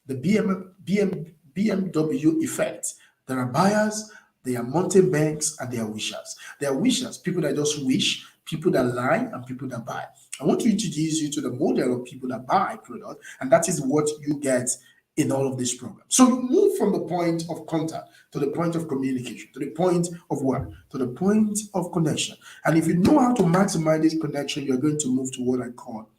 the BMW effect. There are buyers, there are mountebanks, and there are wishers. There are wishers, people that just wish, people that lie, and people that buy. I want to introduce you to the model of people that buy product, and that is what you get in all of this program. So you move from the point of contact to the point of communication, to the point of what? To the point of connection. And if you know how to maximize this connection, you're going to move to what I call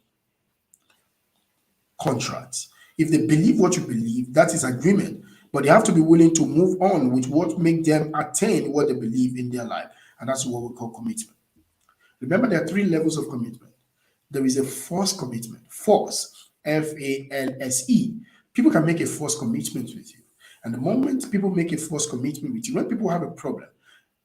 contracts. If they believe what you believe, that is agreement. But they have to be willing to move on with what make them attain what they believe in their life. And that's what we call commitment. Remember, there are three levels of commitment. There is a forced commitment. Force, F-A-L-S-E. People can make a forced commitment with you. And the moment people make a forced commitment with you, when people have a problem,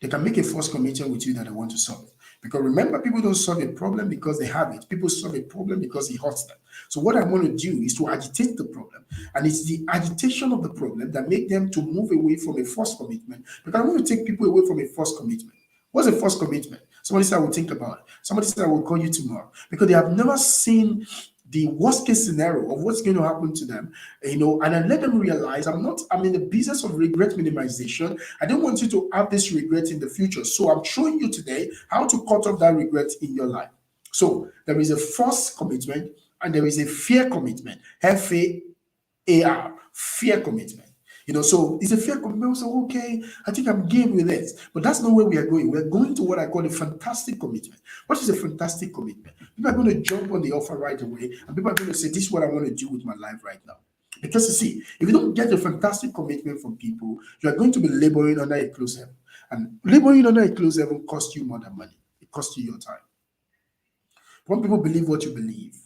they can make a forced commitment with you that they want to solve it. Because remember, people don't solve a problem because they have it. People solve a problem because it hurts them. So what I want to do is to agitate the problem. And it's the agitation of the problem that make them to move away from a forced commitment. Because I want to take people away from a forced commitment. What's a forced commitment? Somebody said, I will think about it. Somebody said, I will call you tomorrow. Because they have never seen the worst case scenario of what's going to happen to them, and I let them realize I'm in the business of regret minimization. I don't want you to have this regret in the future. So I'm showing you today how to cut off that regret in your life. So there is a forced commitment and there is a fear commitment, F-A-A-R, fear commitment. So it's a fear commitment. So, okay, I think I'm game with this. But that's not where we are going. We're going to what I call a fantastic commitment. What is a fantastic commitment? People are going to jump on the offer right away, and people are going to say, this is what I want to do with my life right now. Because you see, if you don't get a fantastic commitment from people, you are going to be laboring under a closed heaven. And laboring under a closed heaven costs you more than money. It costs you your time. When people believe what you believe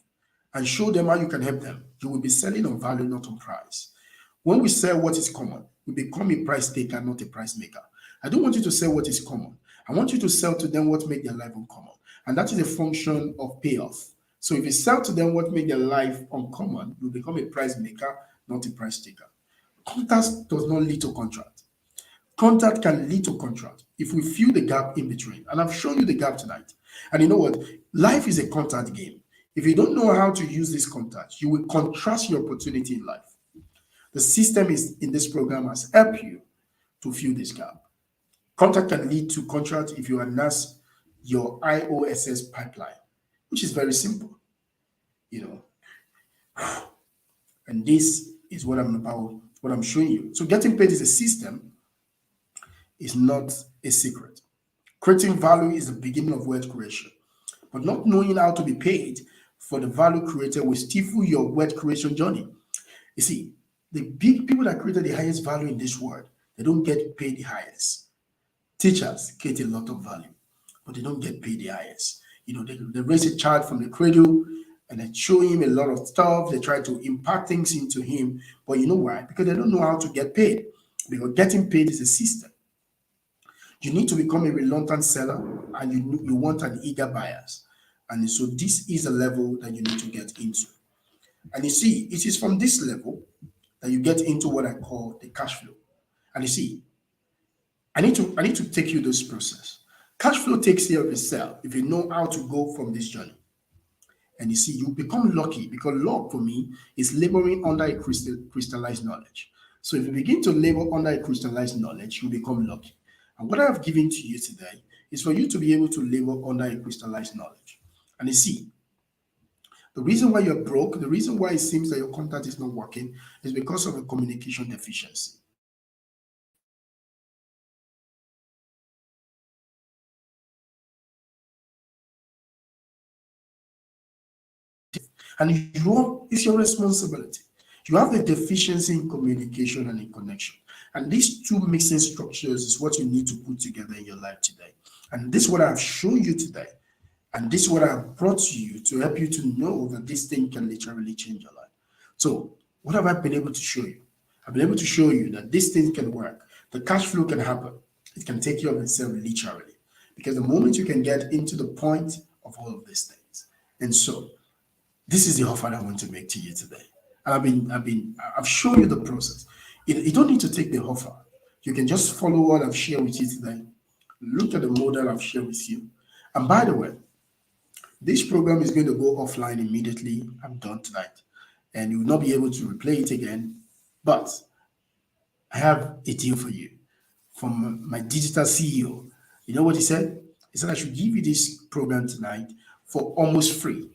and show them how you can help them, you will be selling on value, not on price. When we sell what is common, we become a price taker, not a price maker. I don't want you to sell what is common. I want you to sell to them what makes their life uncommon. And that is a function of payoff. So if you sell to them what makes their life uncommon, you become a price maker, not a price taker. Contact does not lead to contract. Contact can lead to contract if we fill the gap in between. And I've shown you the gap tonight. And you know what? Life is a contact game. If you don't know how to use this contact, you will contrast your opportunity in life. The system is in this program has helped you to fill this gap. Contact can lead to contract if you harness your IOSS pipeline, which is very simple, And this is what I'm about, what I'm showing you. So getting paid is a system, is not a secret. Creating value is the beginning of wealth creation. But not knowing how to be paid for the value created will stifle your wealth creation journey. You see, the big people that created the highest value in this world, they don't get paid the highest. Teachers get a lot of value, but they don't get paid the highest. They raise a child from the cradle and they show him a lot of stuff. They try to impact things into him. But you know why? Because they don't know how to get paid. Because getting paid is a system. You need to become a reluctant seller, and you want an eager buyers. And so this is a level that you need to get into. And you see, it is from this level that you get into what I call the cash flow. And you see, I need to take you this process. Cash flow takes care of itself if you know how to go from this journey. And you see, you become lucky because luck for me is laboring under a crystallized knowledge. So if you begin to labor under a crystallized knowledge, you become lucky. And what I have given to you today is for you to be able to labor under a crystallized knowledge. And you see, the reason why you're broke, the reason why it seems that your contact is not working is because of a communication deficiency. And it's your responsibility. You have a deficiency in communication and in connection. And these two missing structures is what you need to put together in your life today. And this is what I've shown you today. And this is what I've brought to you to help you to know that this thing can literally change your life. So, what have I been able to show you? I've been able to show you that this thing can work. The cash flow can happen. It can take care of itself literally. Because the moment you can get into the point of all of these things. And so, this is the offer I want to make to you today. And I've shown you the process. You don't need to take the offer. You can just follow what I've shared with you today. Look at the model I've shared with you. And by the way, this program is going to go offline immediately. I'm done tonight. And you will not be able to replay it again. But I have a deal for you from my digital CEO. You know what he said? He said I should give you this program tonight for almost free.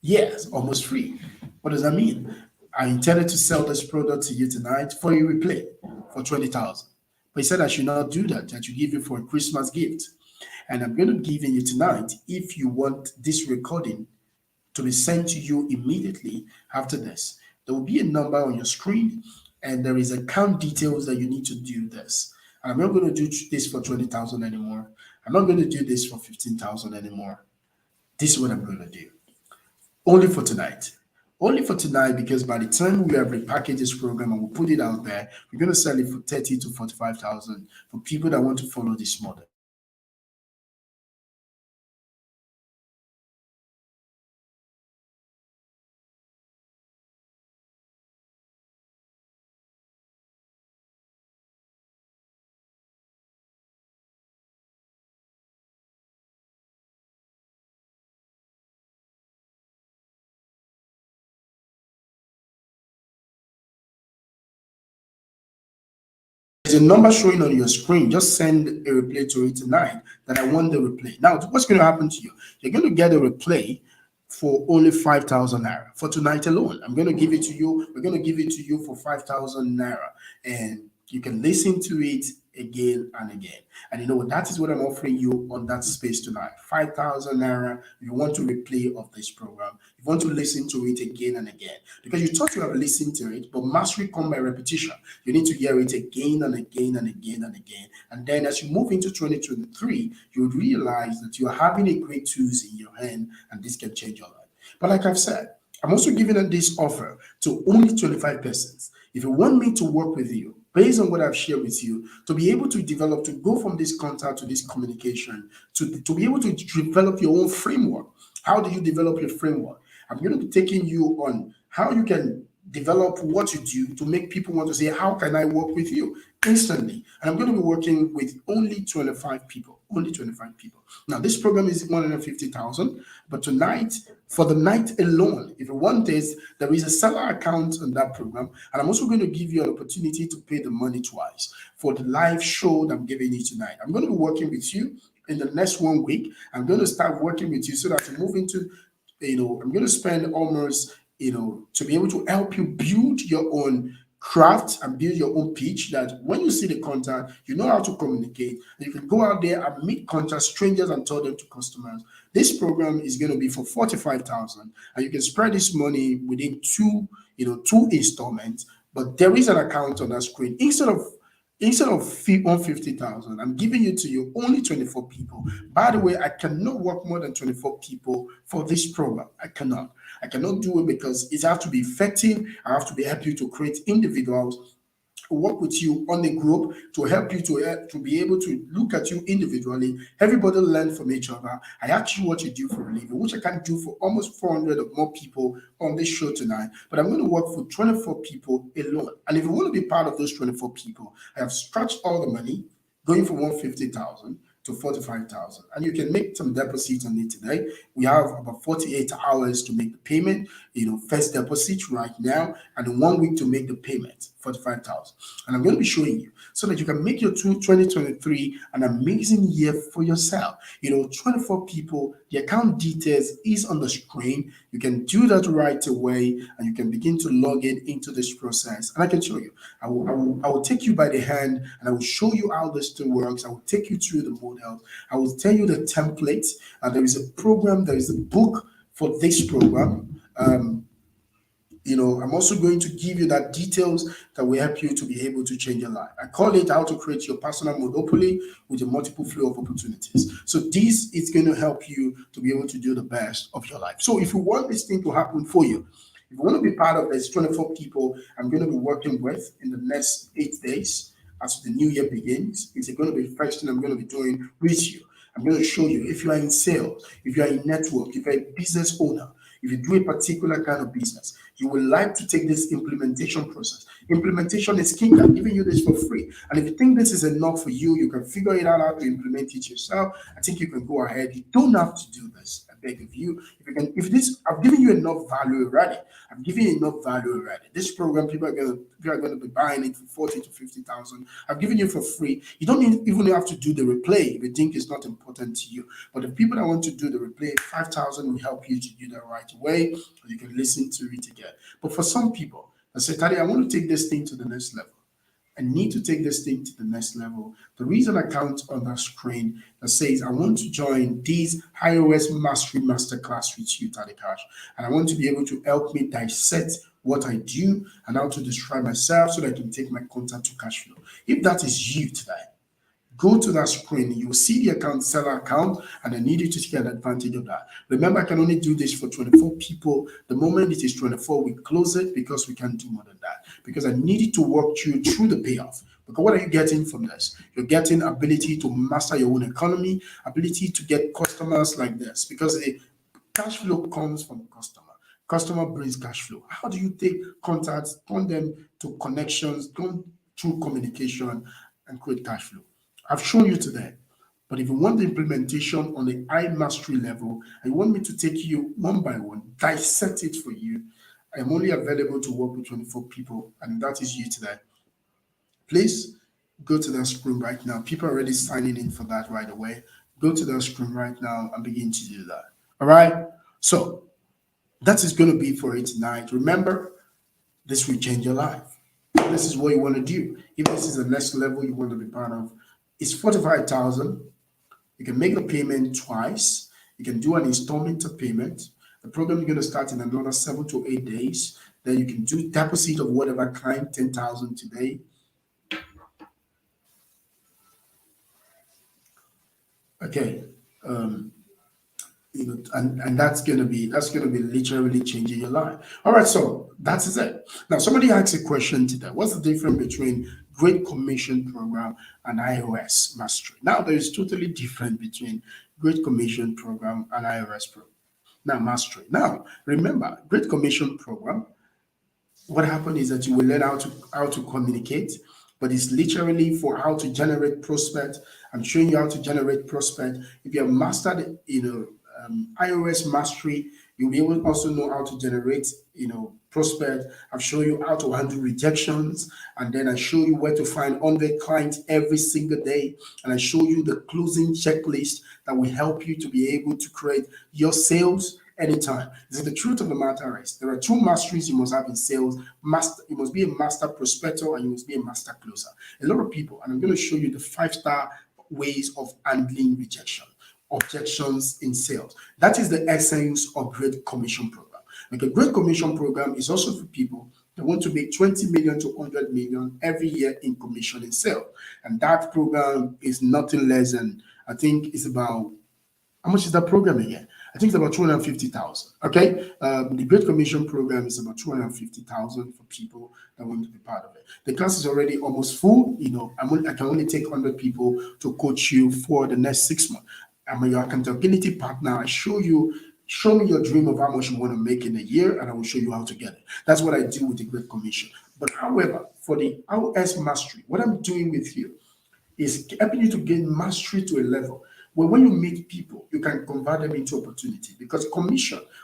Yes, almost free. What does that mean? I intended to sell this product to you tonight for a replay for 20,000. But he said I should not do that. I should give you for a Christmas gift. And I'm going to give you tonight if you want this recording to be sent to you immediately after this. There will be a number on your screen and there is account details that you need to do this. And I'm not going to do this for 20,000 anymore. I'm not going to do this for 15,000 anymore. This is what I'm going to do. Only for tonight. Only for tonight, because by the time we have repackaged this program and we put it out there, we're going to sell it for 30 to 45,000 for people that want to follow this model. There's a number showing on your screen. Just send a replay to it tonight that I want the replay. Now, what's going to happen to you? You're going to get a replay for only 5,000 naira for tonight alone. I'm going to give it to you. We're going to give it to you for 5,000 naira. And you can listen to it again and again. And you know what? That is what I'm offering you on that space tonight. 5,000 naira. If you want to replay of this program, you want to listen to it again and again. Because you thought you have listened to it, but mastery comes by repetition. You need to hear it again and again and again and again. And then as you move into 2023, you would realize that you are having a great tools in your hand and this can change your life. But like I've said, I'm also giving this offer to only 25 persons. If you want me to work with you, based on what I've shared with you, to be able to develop, to go from this contact to this communication, to be able to develop your own framework. How do you develop your framework? I'm going to be taking you on how you can develop what you do to make people want to say, how can I work with you instantly? And I'm going to be working with only 25 people, only 25 people. Now, this program is 150,000, but tonight, for the night alone, if you want this, there is a seller account on that program. And I'm also going to give you an opportunity to pay the money twice for the live show that I'm giving you tonight. I'm going to be working with you in the next 1 week. I'm going to start working with you so that you move into, I'm going to spend almost, to be able to help you build your own craft and build your own pitch, that when you see the contact, you know how to communicate. And you can go out there and meet contact strangers and tell them to customers. This program is going to be for 45,000, and you can spread this money within two installments. But there is an account on that screen. Instead of 150,000, I'm giving it to you only 24 people. By the way, I cannot work more than 24 people for this program. I cannot do it because it has to be effective. I have to be able to create individuals work with you on the group to help you to be able to look at you individually. Everybody learn from each other. I ask you what you do for a living, which I can do for almost 400 or more people on this show tonight. But I'm going to work for 24 people alone. And if you want to be part of those 24 people, I have stretched all the money going from 150,000 to 45,000, and you can make some deposits on it today. We have about 48 hours to make the payment, first deposit right now, and in 1 week to make the payment, 45,000. And I'm going to be showing you so that you can make your 2023 an amazing year for yourself. 24 people, the account details is on the screen. You can do that right away, and you can begin to log in into this process. And I can show you. I will take you by the hand, and I will show you how this thing works. I will take you through the models. I will tell you the template. There is a program, there is a book for this program. I'm also going to give you that details that will help you to be able to change your life. I call it how to create your personal monopoly with a multiple flow of opportunities. So this is going to help you to be able to do the best of your life. So if you want this thing to happen for you, if you want to be part of this 24 people I'm going to be working with in the next 8 days as the new year begins, it's going to be the first thing I'm going to be doing with you. I'm going to show you if you are in sales, if you are in network, if you're a business owner, if you do a particular kind of business, you will like to take this implementation process. Implementation is king. I'm giving you this for free. And if you think this is enough for you, you can figure it out how to implement it yourself. I think you can go ahead. You don't have to do this. I beg of you. If this, I've given you enough value already. I've given you enough value already. This program, people are going to be buying it for 40 to 50,000. I've given you for free. You don't even have to do the replay if you think it's not important to you. But the people that want to do the replay, 5,000 will help you to do that right away. Or you can listen to it again. But for some people, I say, Tadi, I want to take this thing to the next level. I need to take this thing to the next level. The reason I count on that screen that says, I want to join this iOS Mastery Masterclass with you, Tadi Cash. And I want to be able to help me dissect what I do and how to describe myself so that I can take my content to CashFlow. If that is you today, go to that screen. You will see the account, seller account, and I need you to take advantage of that. Remember, I can only do this for 24 people. The moment it is 24, we close it because we can't do more than that. Because I needed to walk you through the payoff. Because what are you getting from this? You're getting ability to master your own economy, ability to get customers like this. Because the cash flow comes from customer. Customer brings cash flow. How do you take contacts, turn them to connections, turn through communication, and create cash flow? I've shown you today, but if you want the implementation on the iMastery level, and you want me to take you one by one, dissect it for you, I'm only available to work with 24 people, and that is you today. Please go to that screen right now. People are already signing in for that right away. Go to that screen right now and begin to do that. All right? So that is going to be for it tonight. Remember, this will change your life. This is what you want to do. If this is the next level you want to be part of, it's 45,000. You can make the payment twice. You can do an installment of payment. The program is going to start in another 7 to 8 days. Then you can do deposit of whatever kind, 10,000 today. Okay. And that's gonna be literally changing your life. All right, so that's it. Now, somebody asked a question today. What's the difference between Great Commission Program and iOS Mastery? Now, there is totally different between Great Commission Program and iOS Program. Now, Mastery. Now, remember, Great Commission Program. What happened is that you will learn how to communicate, but it's literally for how to generate prospect. I'm showing you how to generate prospect. If you have mastered, iOS Mastery, you'll be able to also know how to generate, prospect. I've shown you how to handle rejections, and then I show you where to find 100 clients every single day, and I show you the closing checklist that will help you to be able to create your sales anytime. So the truth of the matter is there are two masteries you must have in sales. You must be a master prospector and you must be a master closer. A lot of people, and I'm going to show you the 5-star ways of handling objections in sales. That is the essence of Great Commission Program. Like a Great Commission Program is also for people that want to make 20 million to 100 million every year in commission in sales. And that program is nothing less than, I think it's about, how much is that program again? I think it's about 250,000. Okay, the Great Commission program is about 250,000 for people that want to be part of it. The class is already almost full. I can only take 100 people to coach you for the next 6 months. I'm your accountability partner. Show me your dream of how much you want to make in a year, and I will show you how to get it. That's what I do with the Great Commission. But however, for the RS Mastery, what I'm doing with you is helping you to gain mastery to a level where when you meet people, you can convert them into opportunity. Because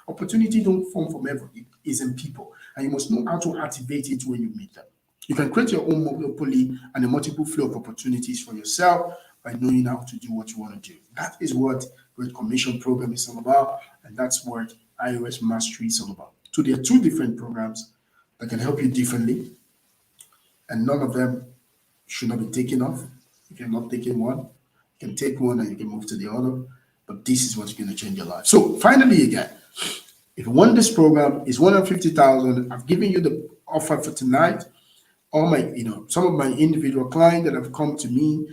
opportunity don't form from heaven. It is in people. And you must know how to activate it when you meet them. You can create your own monopoly and a multiple flow of opportunities for yourself by knowing how to do what you want to do. That is what Great Commission program is all about. And that's what iOS Mastery is all about. So there are 2 different programs that can help you differently. And none of them should not be taken off. If you're not taking one, you can take one and you can move to the other. But this is what's going to change your life. So finally, again, if you want this program, it's 150,000. I've given you the offer for tonight. All my, some of my individual clients that have come to me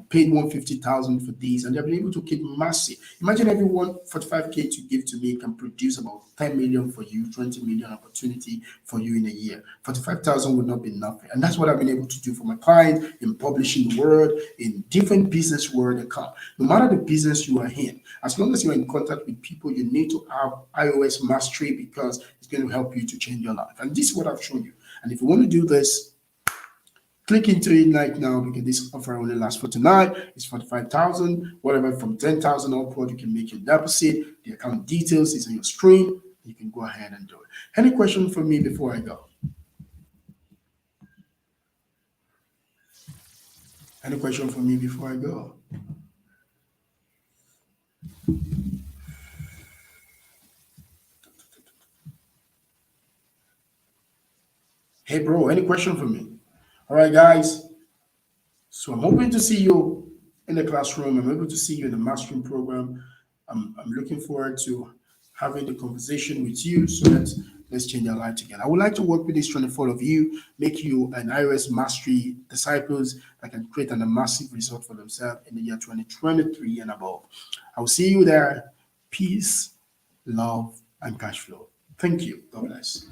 paid 150,000 for these, and they've been able to keep massive. Imagine everyone 45K to give to me can produce about 10 million for you, 20 million opportunity for you in a year. 45,000 would not be nothing, and that's what I've been able to do for my clients in publishing world, in different business world that come. No matter the business you are in, as long as you're in contact with people, you need to have iOS Mastery because it's going to help you to change your life. And this is what I've shown you. And if you want to do this, click into it right now because this offer only lasts for tonight. It's 45,000. Whatever from 10,000 upward, you can make your deposit. The account details is on your screen. You can go ahead and do it. Any question for me before I go? Any question for me before I go? Hey, bro, any question for me? All right, guys. So I'm hoping to see you in the classroom. I'm able to see you in the mastering program. I'm looking forward to having the conversation with you so that let's change our life together. I would like to work with these 24 of you, make you an iOS Mastery disciples that can create a massive result for themselves in the year 2023 and above. I will see you there. Peace, love, and cash flow. Thank you. God bless.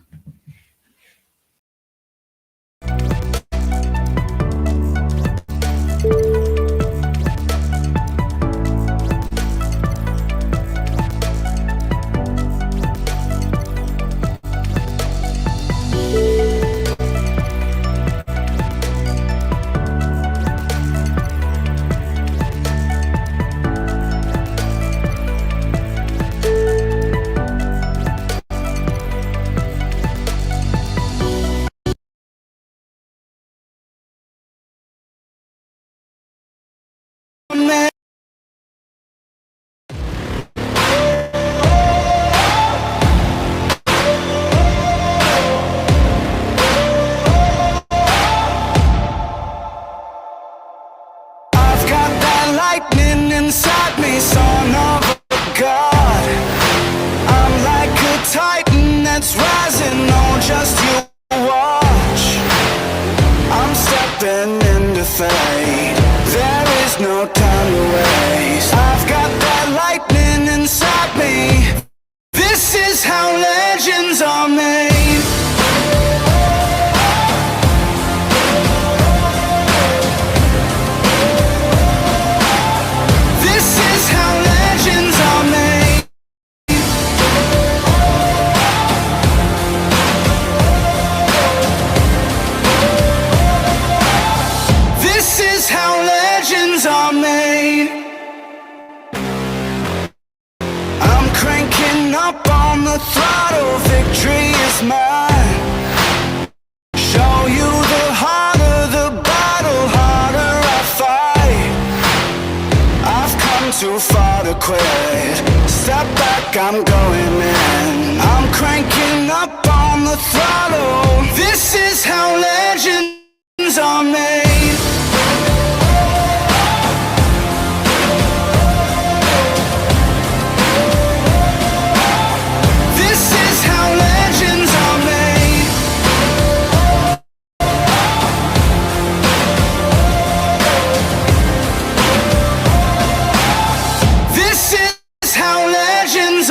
Lightning inside me, son of a god. I'm like a titan that's rising, no, just you watch. I'm stepping into fate, there is no time to waste. I've got that lightning inside me. This is how legends are made. The throttle, victory is mine. Show you the harder the battle, harder I fight. I've come too far to quit. Step back, I'm going in. I'm cranking up on the throttle. This is how legends are made. Legends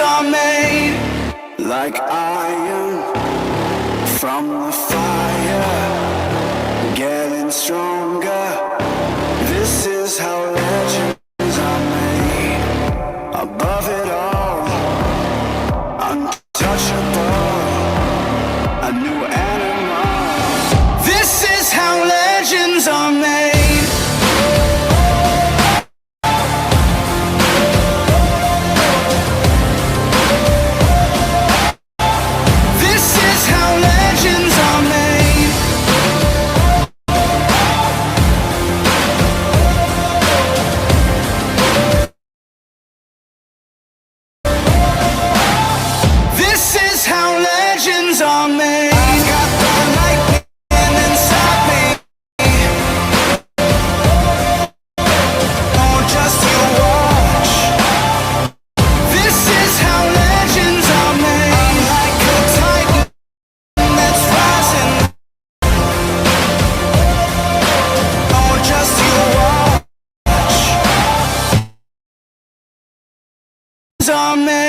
are meant